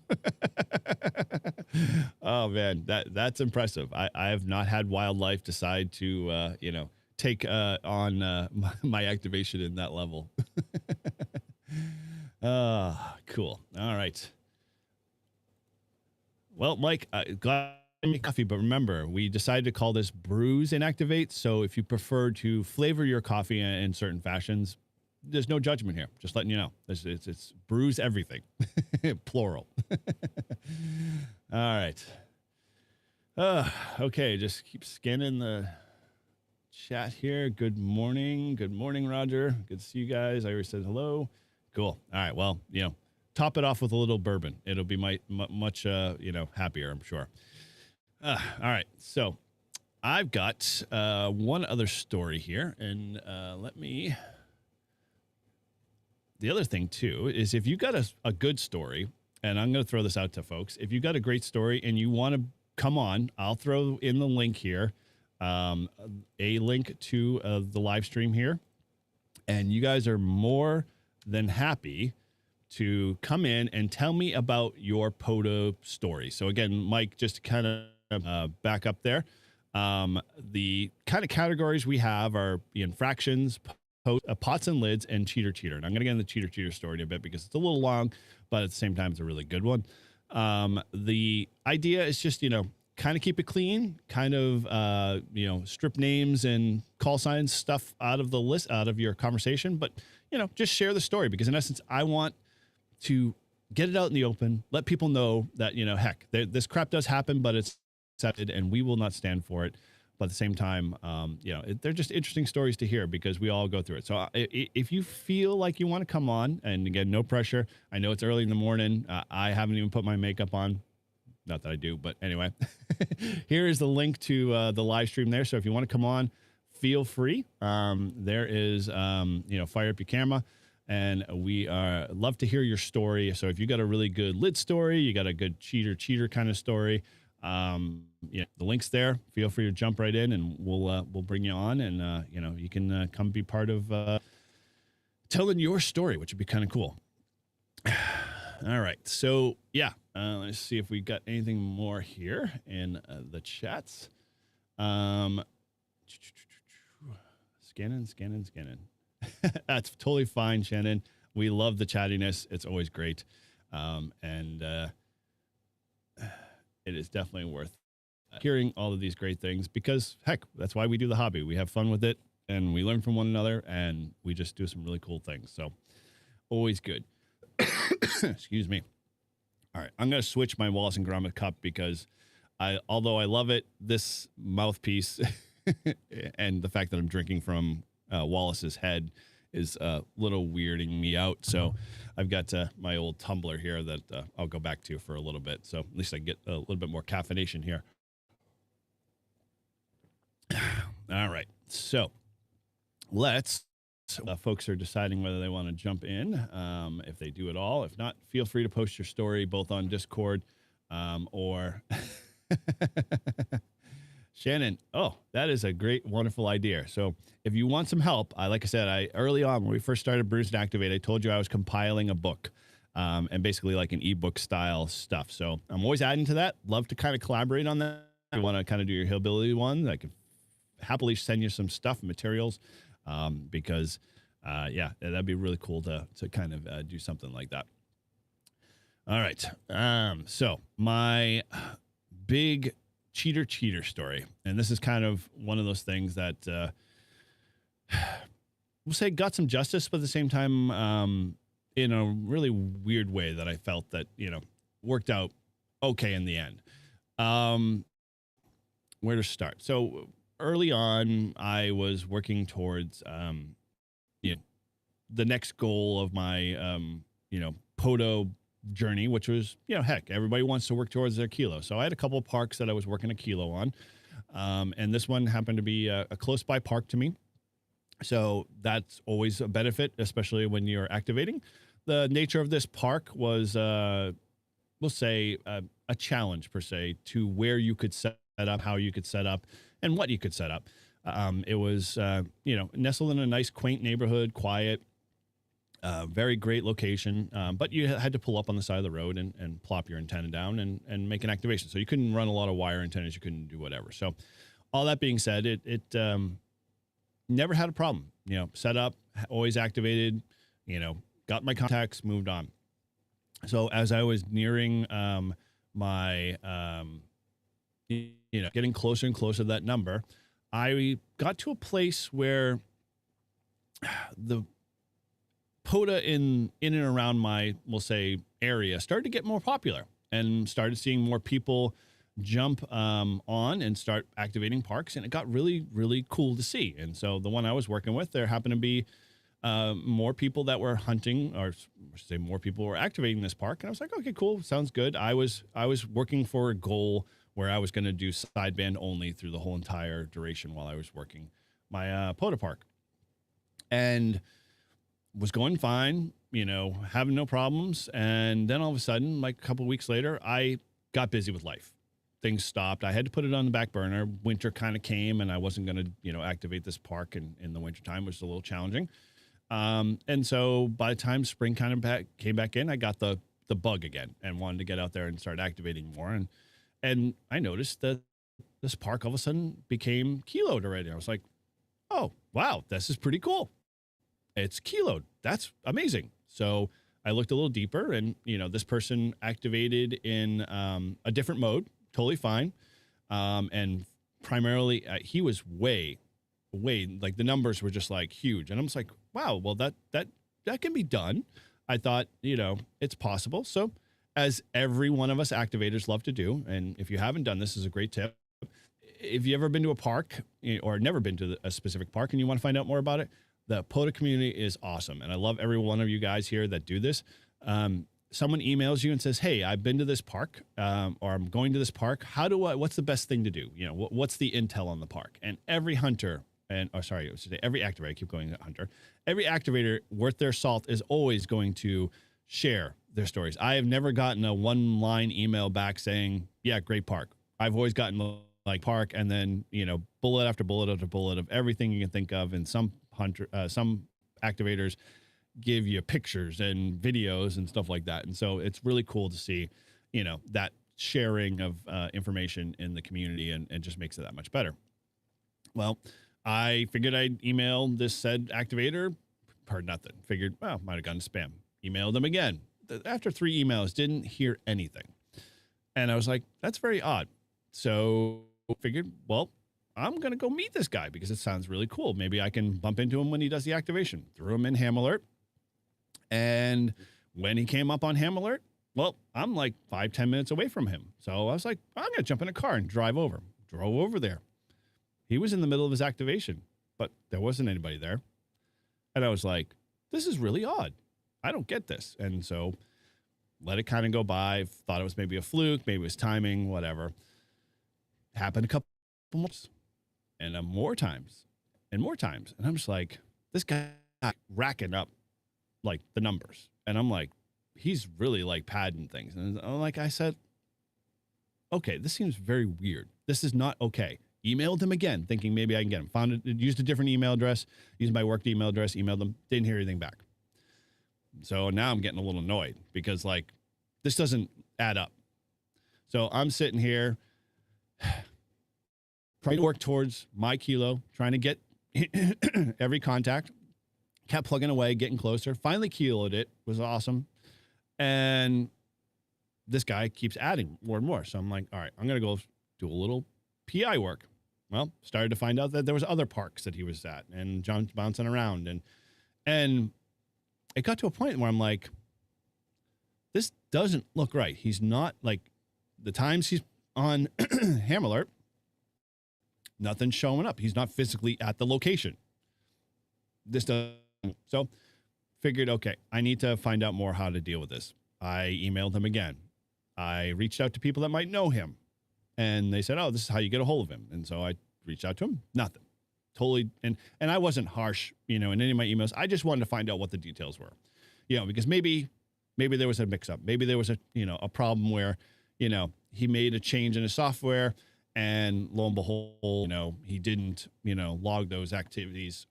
Oh man, that's impressive. I have not had wildlife decide to take on my activation in that level. Cool. All right. Well, Mike, glad to make coffee, but remember, we decided to call this Brews and Activate. So if you prefer to flavor your coffee in certain fashions, there's no judgment here. Just letting you know. It's brews everything. Plural. All right. Okay, just keep scanning the chat here. Good morning. Good morning, Roger. Good to see you guys. I already said hello. Cool. All right. Well, top it off with a little bourbon. It'll be much happier, I'm sure. All right. So I've got one other story here, and let me. The other thing too is if you got a good story, and I'm going to throw this out to folks. If you got a great story and you want to come on, I'll throw in the link here, a link to the live stream here, and you guys are more than happy to come in and tell me about your POTA story. So again, Mike, just to kind of back up there, the kind of categories we have are the infractions, pots and lids, and cheater. And I'm going to get into the cheater story in a bit because it's a little long, but at the same time, it's a really good one. The idea is just, kind of keep it clean, kind of, strip names and call signs stuff out of the list, out of your conversation, but, just share the story, because in essence, I want to get it out in the open, let people know that, heck, this crap does happen, but it's accepted and we will not stand for it. But at the same time, they're just interesting stories to hear because we all go through it. So if you feel like you want to come on, and again, no pressure. I know it's early in the morning. I haven't even put my makeup on. Not that I do, but anyway, here is the link to the live stream there. So if you want to come on, feel free. There is, fire up your camera, and we love to hear your story. So if you got a really good lit story, you got a good cheater kind of story, the link's there. Feel free to jump right in, and we'll bring you on, and you can come be part of telling your story, which would be kind of cool. All right, so yeah, let's see if we got anything more here in the chats. Scanning. That's totally fine, Shannon. We love the chattiness. It's always great, and it is definitely worth hearing all of these great things because, heck, that's why we do the hobby. We have fun with it, and we learn from one another, and we just do some really cool things. So, always good. Excuse me. All right, I'm going to switch my Wallace and Gromit cup because although I love it, this mouthpiece and the fact that I'm drinking from Wallace's head is a little weirding me out. So I've got my old tumbler here that I'll go back to for a little bit. So at least I get a little bit more caffeination here. All right, so let's. Folks are deciding whether they want to jump in, if they do at all. If not, feel free to post your story both on Discord or Shannon. Oh, that is a great, wonderful idea. So if you want some help, like I said, early on when we first started Brew and Activate, I told you I was compiling a book and basically like an ebook style stuff. So I'm always adding to that. Love to kind of collaborate on that. If you want to kind of do your hillbilly one, I can happily send you some stuff and materials. Because, that'd be really cool to kind of do something like that. All right. So my big cheater story, and this is kind of one of those things that we'll say got some justice, but at the same time, in a really weird way that I felt that, worked out okay in the end. Where to start? So early on, I was working towards, the next goal of my, Poto journey, which was, heck, everybody wants to work towards their kilo. So I had a couple of parks that I was working a kilo on. And this one happened to be a close by park to me. So that's always a benefit, especially when you're activating. The nature of this park was, we'll say, a challenge per se to where you could set up, how you could set up, and what you could set up. It was, nestled in a nice, quaint neighborhood, quiet, very great location. But you had to pull up on the side of the road and plop your antenna down and make an activation. So you couldn't run a lot of wire antennas. You couldn't do whatever. So all that being said, it never had a problem. Set up, always activated, got my contacts, moved on. So as I was nearing my getting closer and closer to that number, I got to a place where the POTA in and around my, we'll say, area started to get more popular and started seeing more people jump on and start activating parks. And it got really, really cool to see. And so the one I was working with, there happened to be more people that were hunting, or say more people were activating this park. And I was like, okay, cool. Sounds good. I was working for a goal where I was going to do sideband only through the whole entire duration while I was working my POTA park, and was going fine, having no problems. And then all of a sudden, like a couple of weeks later, I got busy with life. Things stopped. I had to put it on the back burner. Winter kind of came, and I wasn't going to, activate this park in the wintertime, which was a little challenging. And so by the time spring kind of came back in, I got the bug again and wanted to get out there and start activating more. And I noticed that this park all of a sudden became kiloed already. I was like, oh, wow, this is pretty cool. It's kiloed. That's amazing. So I looked a little deeper, and, this person activated in a different mode, totally fine. And primarily, he was way, like the numbers were just like huge. And I'm just like, wow, well, that can be done. I thought, it's possible. So as every one of us activators love to do, and if you haven't done this, is a great tip. If you ever been to a park or never been to a specific park and you want to find out more about it, the POTA community is awesome. And I love every one of you guys here that do this. Someone emails you and says, hey, I've been to this park, or I'm going to this park. What's the best thing to do? What's the intel on the park? And every hunter every activator, I keep going to hunter, every activator worth their salt is always going to share their stories. I have never gotten a one-line email back saying, yeah, great park. I've always gotten like park and then, bullet after bullet after bullet of everything you can think of. And some activators give you pictures and videos and stuff like that. And so it's really cool to see, that sharing of information in the community and just makes it that much better. Well, I figured I'd email this said activator, heard nothing. Figured, well, might have gone to spam. Emailed them again. After 3 emails, didn't hear anything. And I was like, that's very odd. So figured, well, I'm going to go meet this guy because it sounds really cool. Maybe I can bump into him when he does the activation. Threw him in Ham Alert. And when he came up on Ham Alert, well, I'm like 5-10 minutes away from him. So I was like, I'm going to jump in a car and drive over. Drove over there. He was in the middle of his activation, but there wasn't anybody there. And I was like, this is really odd. I don't get this. And so let it kind of go by. Thought it was maybe a fluke. Maybe it was timing, whatever. Happened a couple months and more times and more times. And I'm just like, this guy racking up like the numbers. And I'm like, he's really like padding things. And like I said, okay, this seems very weird. This is not okay. Emailed him again, thinking maybe I can get him. Found it, used a different email address, used my work email address, emailed them, didn't hear anything back. So now I'm getting a little annoyed because like, this doesn't add up. So I'm sitting here trying to work towards my kilo, trying to get every contact, kept plugging away, getting closer, finally kiloed it, was awesome. And this guy keeps adding more and more. So I'm like, all right, I'm going to go do a little PI work. Well, started to find out that there was other parks that he was at and John bouncing around. And it got to a point where I'm like, this doesn't look right. He's not like the times he's on Ham Alert, nothing's showing up. He's not physically at the location. This doesn't. So figured, okay, I need to find out more how to deal with this. I emailed him again. I reached out to people that might know him. And they said, oh, this is how you get a hold of him. And so I reached out to him. Nothing. Totally. And I wasn't harsh, in any of my emails. I just wanted to find out what the details were, because maybe there was a mix up. Maybe there was a problem where, he made a change in his software and lo and behold, he didn't, log those activities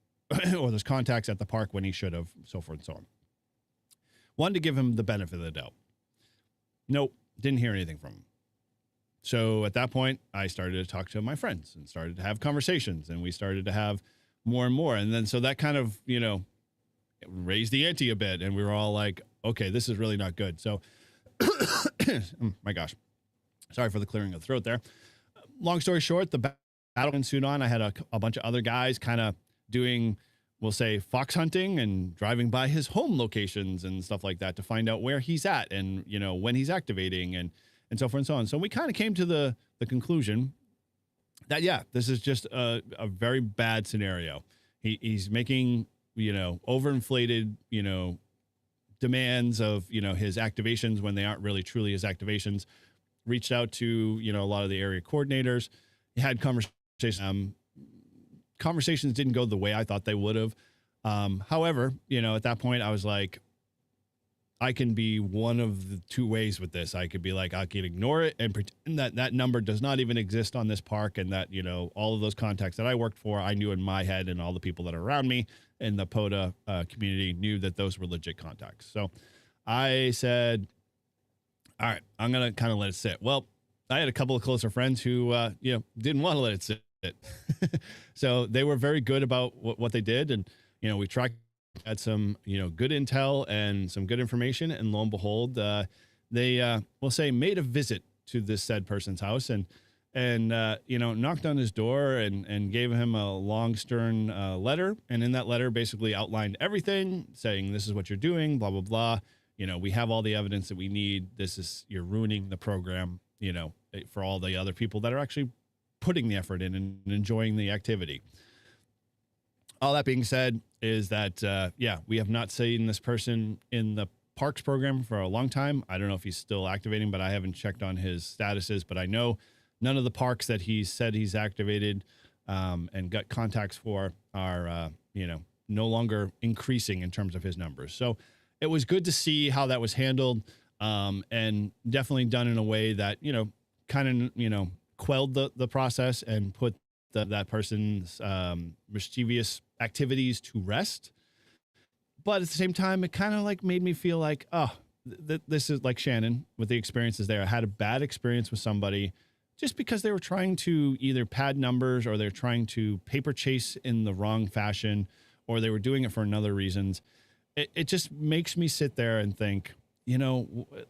or those contacts at the park when he should have, so forth and so on. Wanted to give him the benefit of the doubt. Nope. Didn't hear anything from him. So at that point, I started to talk to my friends and started to have conversations, and we started to have more and more. And then so that kind of, raised the ante a bit, and we were all like, okay, this is really not good. So, my gosh, sorry for the clearing of the throat there. Long story short, the battle ensued on. I had a bunch of other guys kind of doing, we'll say, fox hunting and driving by his home locations and stuff like that to find out where he's at and, when he's activating and so forth and so on. So we kind of came to the conclusion that, yeah, this is just a very bad scenario. He's making, overinflated, demands of, his activations when they aren't really truly his activations. Reached out to, a lot of the area coordinators. Had conversations. Conversations didn't go the way I thought they would have. However, at that point I was like, I can be one of the two ways with this. I could be like, I can ignore it and pretend that number does not even exist on this park. And that, all of those contacts that I worked for, I knew in my head, and all the people that are around me in the POTA community knew that those were legit contacts. So I said, all right, I'm going to kind of let it sit. Well, I had a couple of closer friends who, didn't want to let it sit. So they were very good about what they did. And, we tracked, had some, good intel and some good information. And lo and behold, they, we'll say, made a visit to this said person's house. And and knocked on his door and gave him a long, stern letter. And in that letter, basically outlined everything, saying, this is what you're doing, blah, blah, blah. We have all the evidence that we need. You're ruining the program, for all the other people that are actually putting the effort in and enjoying the activity. All that being said is that, we have not seen this person in the parks program for a long time. I don't know if he's still activating, but I haven't checked on his statuses. But I know none of the parks that he said he's activated and got contacts for are, no longer increasing in terms of his numbers. So it was good to see how that was handled, and definitely done in a way that, kind of, quelled the process and put that person's mischievous activities to rest. But at the same time, it kind of like made me feel like, this is like Shannon with the experiences there. I had a bad experience with somebody just because they were trying to either pad numbers, or they're trying to paper chase in the wrong fashion, or they were doing it for another reasons. It just makes me sit there and think,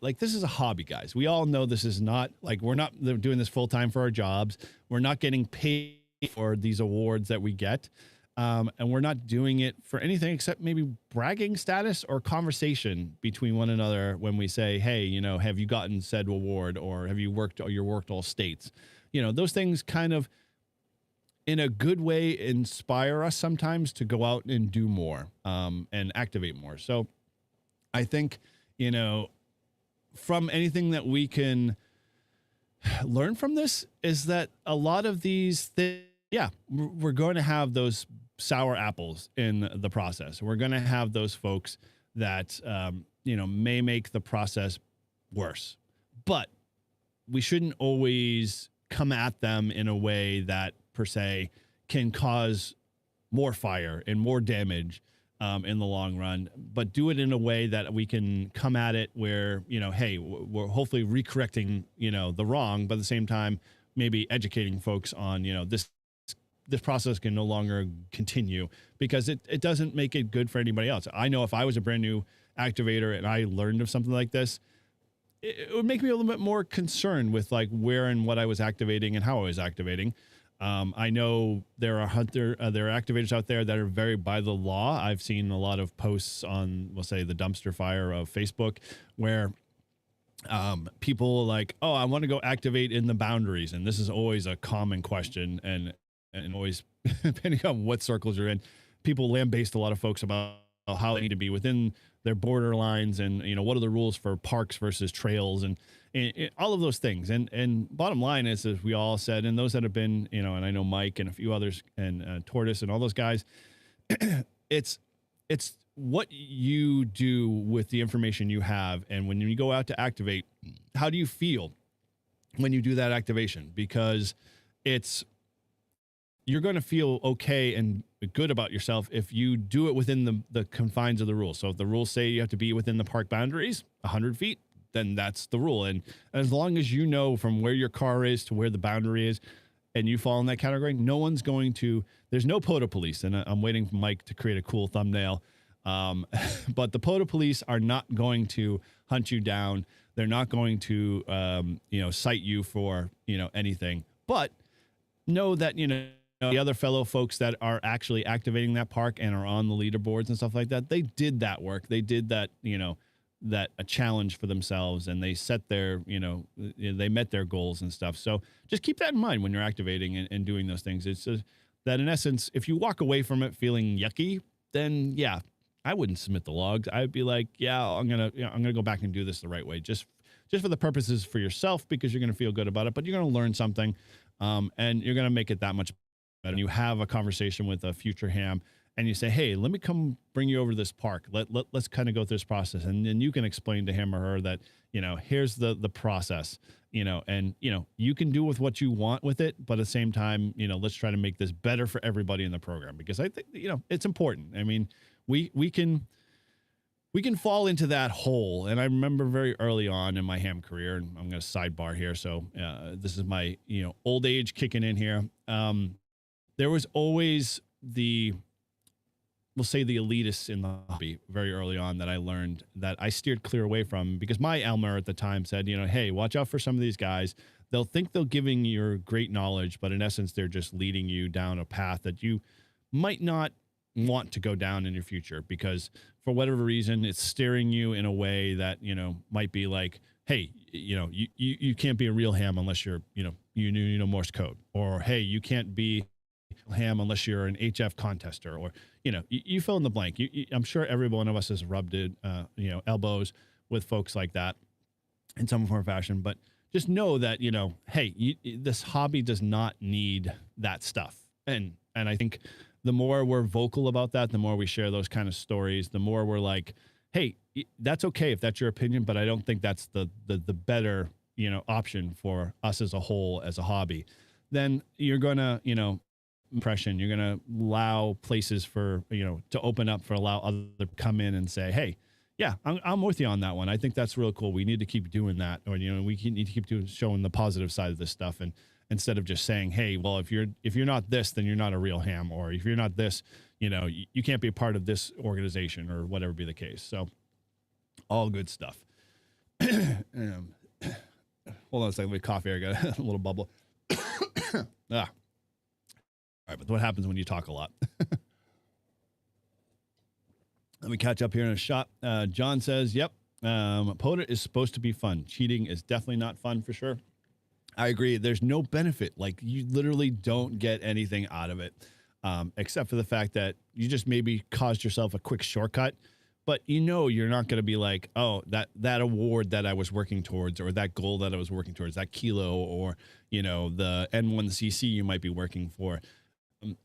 like, this is a hobby, guys. We all know this is not like, we're not doing this full time for our jobs. We're not getting paid for these awards that we get. And we're not doing it for anything except maybe bragging status or conversation between one another when we say, hey, have you gotten said award, or have you worked all states? Those things kind of, in a good way, inspire us sometimes to go out and do more, and activate more. So I think, from anything that we can learn from this is that a lot of these things, we're going to have those sour apples in the process. We're going to have those folks that, may make the process worse, but we shouldn't always come at them in a way that per se can cause more fire and more damage in the long run, but do it in a way that we can come at it where, hey, we're hopefully recorrecting, the wrong, but at the same time, maybe educating folks on, this process can no longer continue, because it doesn't make it good for anybody else. I know if I was a brand new activator and I learned of something like this, it would make me a little bit more concerned with like where and what I was activating and how I was activating. I know there are activators out there that are very by the law. I've seen a lot of posts on, we'll say, the dumpster fire of Facebook, where people are like, oh, I want to go activate in the boundaries. And this is always a common question, and always, depending on what circles you're in, people lambaste a lot of folks about how they need to be within their border lines, and what are the rules for parks versus trails, and all of those things. And bottom line is, as we all said, and those that have been, and I know Mike and a few others, and Tortoise and all those guys, it's what you do with the information you have. And when you go out to activate, how do you feel when you do that activation? Because you're going to feel okay and good about yourself if you do it within the confines of the rules. So if the rules say you have to be within the park boundaries, 100 feet, then that's the rule. And as long as you know from where your car is to where the boundary is, and you fall in that category, there's no POTA police. And I'm waiting for Mike to create a cool thumbnail. But the POTA police are not going to hunt you down. They're not going to, cite you for, anything. But know that, the other fellow folks that are actually activating that park and are on the leaderboards and stuff like that, they did that work. They did that, that a challenge for themselves, and they set their, they met their goals and stuff. So just keep that in mind when you're activating and doing those things. It's just that, in essence, if you walk away from it feeling yucky, then I wouldn't submit the logs. I'd be like, I'm going to go back and do this the right way. Just for the purposes for yourself, because you're going to feel good about it, but you're going to learn something, and you're going to make it that much better. And you have a conversation with a future ham, and you say, hey, let me come bring you over to this park. Let's kind of go through this process. And then you can explain to him or her that, here's the process, and, you can do with what you want with it. But at the same time, let's try to make this better for everybody in the program, because I think, it's important. I mean, we can fall into that hole. And I remember very early on in my ham career, and I'm going to sidebar here. So this is my, old age kicking in here. There was always we'll say the elitists in the hobby very early on that I learned that I steered clear away from, because my Elmer at the time said, hey, watch out for some of these guys. they'll think they're giving you great knowledge, but in essence, they're just leading you down a path that you might not want to go down in your future, because for whatever reason, it's steering you in a way that, might be like, hey, you can't be a real ham unless you're, you know Morse code, or, hey, you can't be ham unless you're an HF contester, or, you fill in the blank. I'm sure every one of us has rubbed it, elbows with folks like that in some form or fashion, but just know that, hey, this hobby does not need that stuff. And I think the more we're vocal about that, the more we share those kind of stories, the more we're like, hey, that's okay if that's your opinion, but I don't think that's the better, option for us as a whole, as a hobby. Then you're going to, impression, you're going to allow places for, to open up, for allow others to come in and say, hey, yeah, I'm with you on that one. I think that's real cool. We need to keep doing that. Or, we need to keep showing the positive side of this stuff. And instead of just saying, hey, well, if you're not this, then you're not a real ham. Or if you're not this, you can't be a part of this organization, or whatever be the case. So all good stuff. Hold on a second. With coffee, I got a little bubble. All right, but what happens when you talk a lot? Let me catch up here in a shot. John says, yep, POTA is supposed to be fun. Cheating is definitely not fun, for sure. I agree. There's no benefit. Like, you literally don't get anything out of it, except for the fact that you just maybe caused yourself a quick shortcut. But you're not going to be like, oh, that award that I was working towards, or that goal that I was working towards, that kilo, or, the N1CC you might be working for,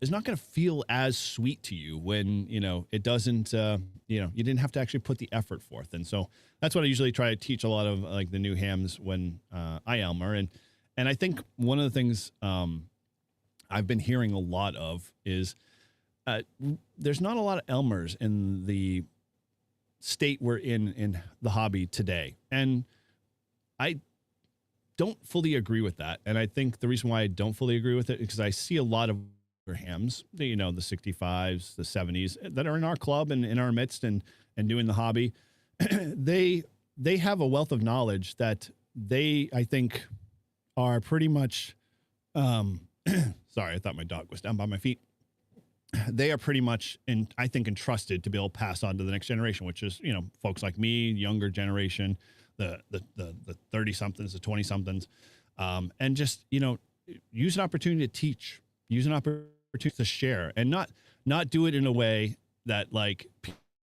is not going to feel as sweet to you when, it doesn't, you didn't have to actually put the effort forth. And so that's what I usually try to teach a lot of, like, the new hams when I Elmer. And I think one of the things I've been hearing a lot of is there's not a lot of Elmers in the state we're in the hobby today. And I don't fully agree with that. And I think the reason why I don't fully agree with it is because I see a lot of hams, the 65s, the 70s that are in our club and in our midst and doing the hobby. They have a wealth of knowledge that I think are pretty much, sorry, I thought my dog was down by my feet. They are pretty much, I think, entrusted to be able to pass on to the next generation, which is, folks like me, younger generation, the 30 somethings, the 20 somethings, and just, use an opportunity to teach, use an opportunity to share, and not do it in a way that, like,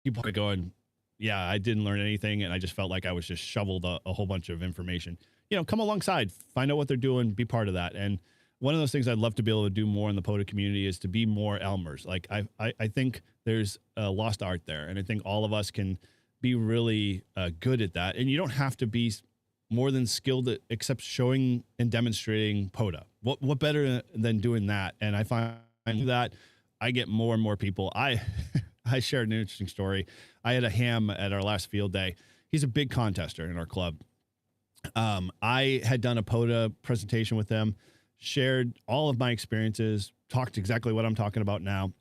people are going, yeah, I didn't learn anything, and I just felt like I was just shoveled a whole bunch of information. Come alongside, find out what they're doing, be part of that. And one of those things I'd love to be able to do more in the POTA community is to be more Elmers. Like, I think there's a lost art there, and I think all of us can be really good at that. And you don't have to be more than skilled at, except showing and demonstrating POTA. What better than doing that? And I find that I get more and more people. I shared an interesting story. I had a ham at our last field day. He's a big contester in our club. I had done a POTA presentation with them, shared all of my experiences, talked exactly what I'm talking about now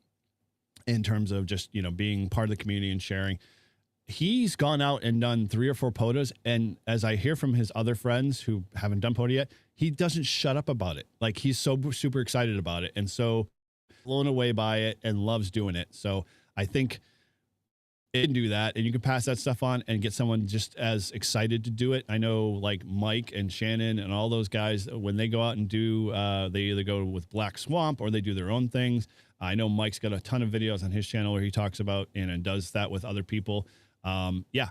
in terms of just, being part of the community and sharing. He's gone out and done 3 or 4 POTAs. And as I hear from his other friends who haven't done POTA yet, he doesn't shut up about it. Like, he's so super excited about it and so blown away by it and loves doing it. So I think you can do that, and you can pass that stuff on and get someone just as excited to do it. I know, like, Mike and Shannon and all those guys, when they go out and do, they either go with Black Swamp or they do their own things. I know Mike's got a ton of videos on his channel where he talks about and does that with other people. Yeah,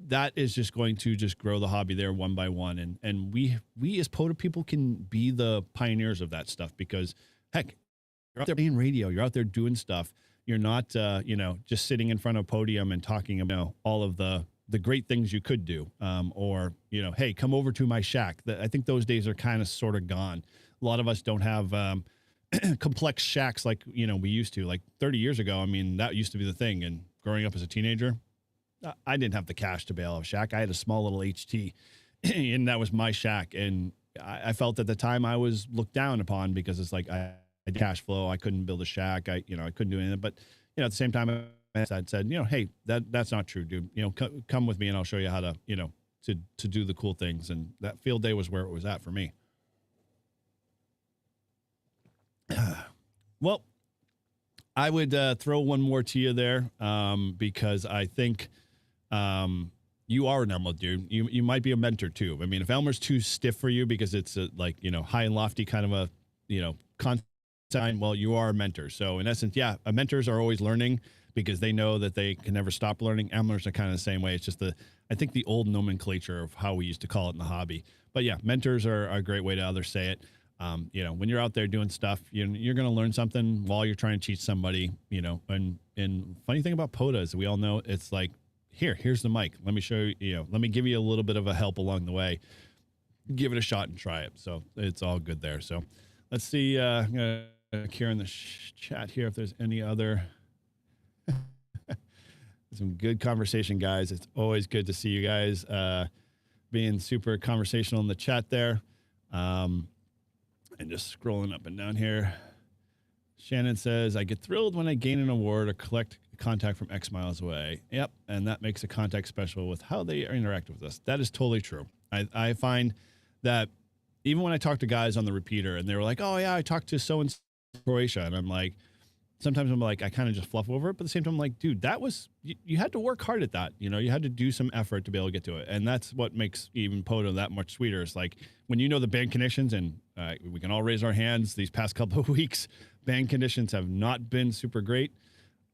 that is just going to just grow the hobby there one by one. And we as POTA people can be the pioneers of that stuff, because, heck, you're out there playing radio, you're out there doing stuff. You're not, just sitting in front of a podium and talking about all of the great things you could do. Or, hey, come over to my shack. I think those days are kind of sort of gone. A lot of us don't have complex shacks like, we used to. Like 30 years ago, I mean, that used to be the thing. And growing up as a teenager, I didn't have the cash to bail a shack. I had a small little HT, and that was my shack. And I felt at the time I was looked down upon because it's like I had cash flow. I couldn't build a shack. I couldn't do anything. But, at the same time, I said, hey, that's not true, dude. Come with me and I'll show you how to, to do the cool things. And that field day was where it was at for me. Well, I would throw one more to you there because I think you are an Elmo dude. You might be a mentor too. I mean, if Elmer's too stiff for you because it's a, like, high and lofty kind of a, consign, well, you are a mentor. So in essence, yeah, mentors are always learning because they know that they can never stop learning. Elmers are kind of the same way. It's just I think the old nomenclature of how we used to call it in the hobby. But yeah, mentors are a great way to others say it. When you're out there doing stuff, you're going to learn something while you're trying to teach somebody, and funny thing about POTA is we all know it's like, here's the mic. Let me show you, let me give you a little bit of a help along the way. Give it a shot and try it. So it's all good there. So let's see, I'm going to here in the chat here, if there's any other, some good conversation, guys. It's always good to see you guys, being super conversational in the chat there. And just scrolling up and down here. Shannon says, I get thrilled when I gain an award or collect contact from X miles away. Yep. And that makes a contact special with how they interact with us. That is totally true. I find that even when I talk to guys on the repeater and they were like, oh yeah, I talked to so-and-so in Croatia. And I'm like, sometimes I'm like, I kind of just fluff over it. But at the same time, I'm like, dude, that was, you had to work hard at that. You had to do some effort to be able to get to it. And that's what makes even POTA that much sweeter. It's like when you know the band conditions, and we can all raise our hands these past couple of weeks, band conditions have not been super great.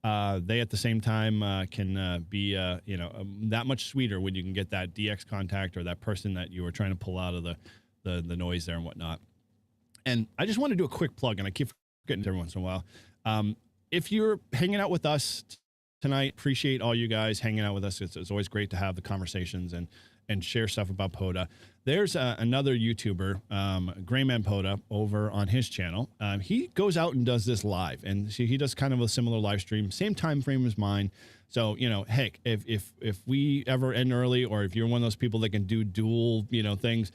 They at the same time can be, that much sweeter when you can get that DX contact or that person that you were trying to pull out of the noise there and whatnot. And I just want to do a quick plug, and I keep forgetting every once in a while. If you're hanging out with us tonight, appreciate all you guys hanging out with us. It's always great to have the conversations and share stuff about POTA. There's another YouTuber, Grayman POTA, over on his channel. He goes out and does this live, and he does kind of a similar live stream, same time frame as mine. So, heck, if we ever end early, or if you're one of those people that can do dual, things,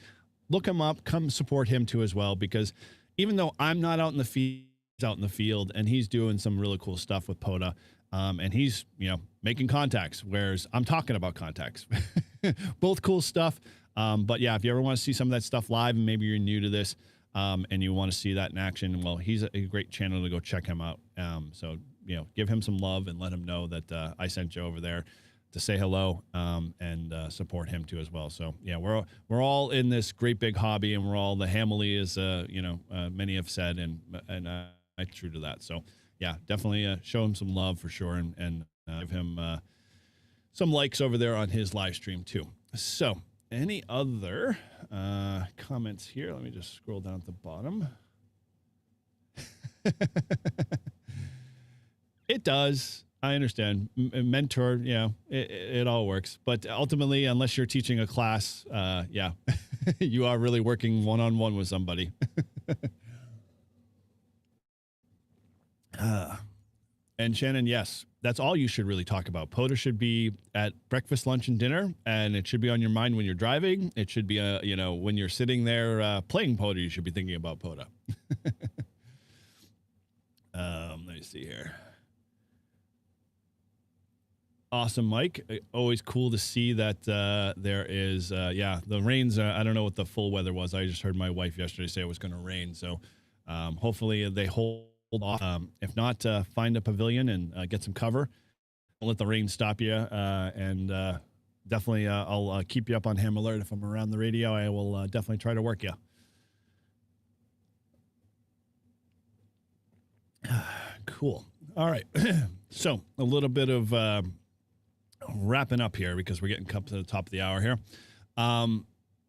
look him up, come support him too as well, because even though I'm not out in the field, and he's doing some really cool stuff with POTA, and he's making contacts, whereas I'm talking about contacts. Both cool stuff. But yeah, if you ever want to see some of that stuff live, and maybe you're new to this, and you want to see that in action, well, he's a great channel to go check him out. So give him some love and let him know that I sent you over there to say hello, and support him too as well. So yeah, we're all in this great big hobby, and we're all the Hamily, as many have said, and I'm true to that. So yeah, definitely show him some love for sure, and give him some likes over there on his live stream too. So any other comments here? Let me just scroll down at the bottom. It does. I understand. Mentor, it all works. But ultimately, unless you're teaching a class, yeah, you are really working one-on-one with somebody. And Shannon, yes, that's all you should really talk about. POTA should be at breakfast, lunch, and dinner, and it should be on your mind when you're driving. It should be, when you're sitting there playing POTA, you should be thinking about POTA. Let me see here. Awesome, Mike. Always cool to see that there is, the rains. I don't know what the full weather was. I just heard my wife yesterday say it was going to rain. So hopefully they hold off. If not, find a pavilion and get some cover. Don't let the rain stop you. And definitely I'll keep you up on Ham Alert. If I'm around the radio, I will definitely try to work you. Cool. All right. So a little bit of wrapping up here, because we're getting up to the top of the hour here.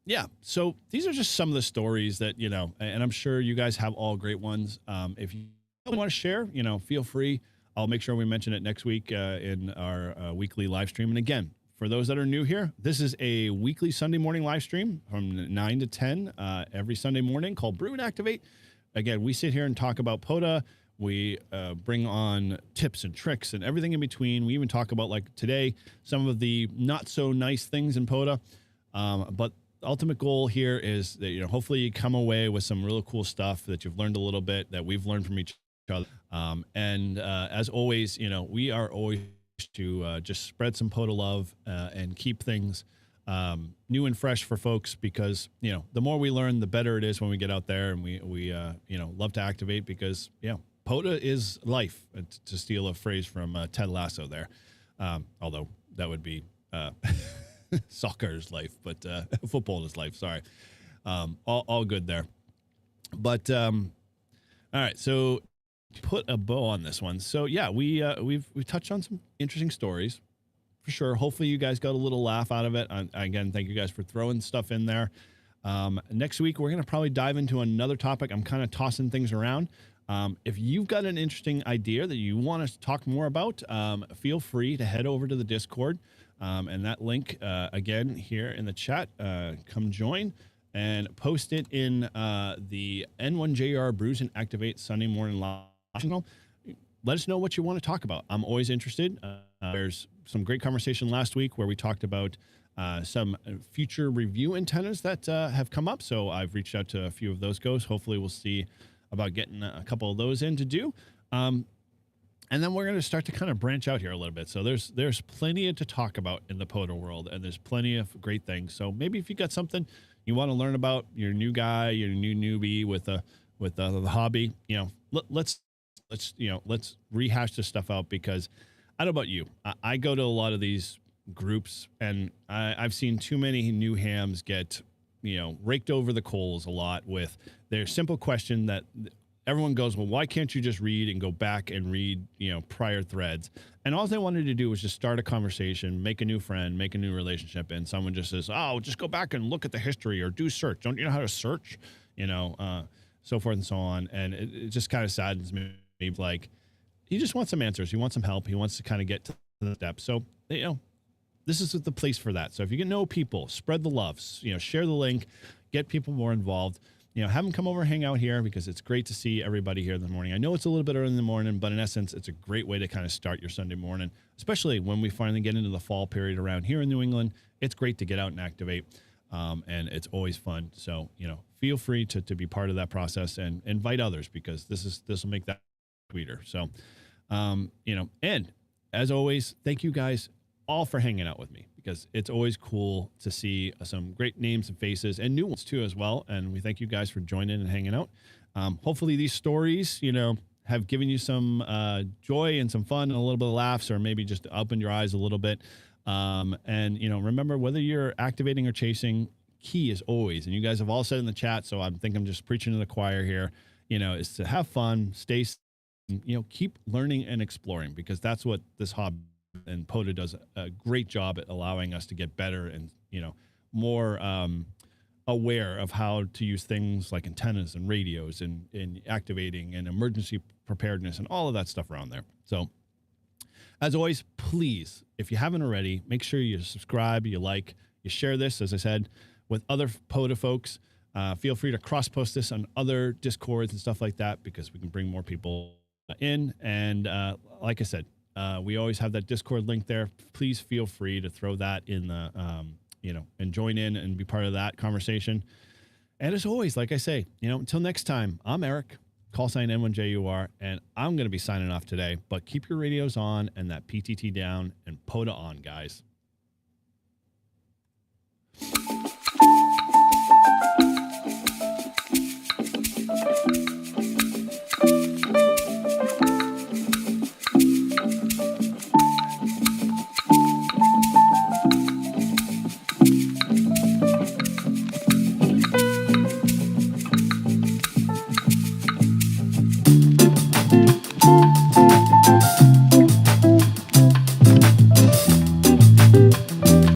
Yeah, so these are just some of the stories that, and I'm sure you guys have all great ones. If you want to share, feel free. I'll make sure we mention it next week in our weekly live stream. And again, for those that are new here, this is a weekly Sunday morning live stream from 9 to 10 every Sunday morning, called Brew and Activate. Again, we sit here and talk about POTA. We bring on tips and tricks and everything in between. We even talk about, like today, some of the not so nice things in POTA. But the ultimate goal here is that, hopefully you come away with some really cool stuff that you've learned a little bit, that we've learned from each other. And as always, we are always to just spread some POTA love and keep things new and fresh for folks, because, the more we learn, the better it is when we get out there, and we love to activate, because, POTA is life, to steal a phrase from Ted Lasso there. Although that would be soccer's life, but football is life. Sorry. All good there. But all right, so put a bow on this one. So yeah, we've touched on some interesting stories for sure. Hopefully you guys got a little laugh out of it. Again, thank you guys for throwing stuff in there. Next week we're going to probably dive into another topic. I'm kind of tossing things around. If you've got an interesting idea that you want us to talk more about, feel free to head over to the Discord, and that link, again, here in the chat. Come join and post it in the N1JR Brews and Activate Sunday morning live channel. Let us know what you want to talk about. I'm always interested. There's some great conversation last week where we talked about some future review antennas that have come up. So I've reached out to a few of those guys. Hopefully we'll see about getting a couple of those in to do. And then we're going to start to kind of branch out here a little bit. So there's plenty to talk about in the POTA world, and there's plenty of great things. So maybe if you got something you want to learn about, you're a new guy, you're a new newbie with the hobby, let's rehash this stuff out, because I don't know about you. I go to a lot of these groups, and I've seen too many new hams get raked over the coals a lot with their simple question that everyone goes, well, why can't you just read and go back and read, prior threads? And all they wanted to do was just start a conversation, make a new friend, make a new relationship. And someone just says, oh, just go back and look at the history, or do search. Don't you know how to search? So forth and so on. And it just kind of saddens me. Like, he just wants some answers. He wants some help. He wants to kind of get to the steps. So, this is the place for that. So if you can know people, spread the love, share the link, get people more involved, have them come over and hang out here, because it's great to see everybody here in the morning. I know it's a little bit early in the morning, but in essence, it's a great way to kind of start your Sunday morning, especially when we finally get into the fall period around here in New England. It's great to get out and activate. And it's always fun. So, feel free to be part of that process and invite others, because this will make that sweeter. So, and as always, thank you guys all for hanging out with me, because it's always cool to see some great names and faces, and new ones too as well. And we thank you guys for joining and hanging out. Hopefully these stories, have given you some joy and some fun and a little bit of laughs, or maybe just opened your eyes a little bit. And remember, whether you're activating or chasing, key is always, and you guys have all said in the chat, so I think I'm just preaching to the choir here, is to have fun, stay, keep learning and exploring, because that's what this hobby and POTA does a great job at allowing us to get better and, more aware of how to use things like antennas and radios and activating and emergency preparedness and all of that stuff around there. So as always, please, if you haven't already, make sure you subscribe, you like, you share this, as I said, with other POTA folks. Feel free to cross-post this on other Discords and stuff like that, because we can bring more people in. And like I said, we always have that Discord link there. Please feel free to throw that in the, and join in and be part of that conversation. And as always, like I say, until next time, I'm Eric, callsign N1JUR, and I'm going to be signing off today. But keep your radios on and that PTT down and POTA on, guys.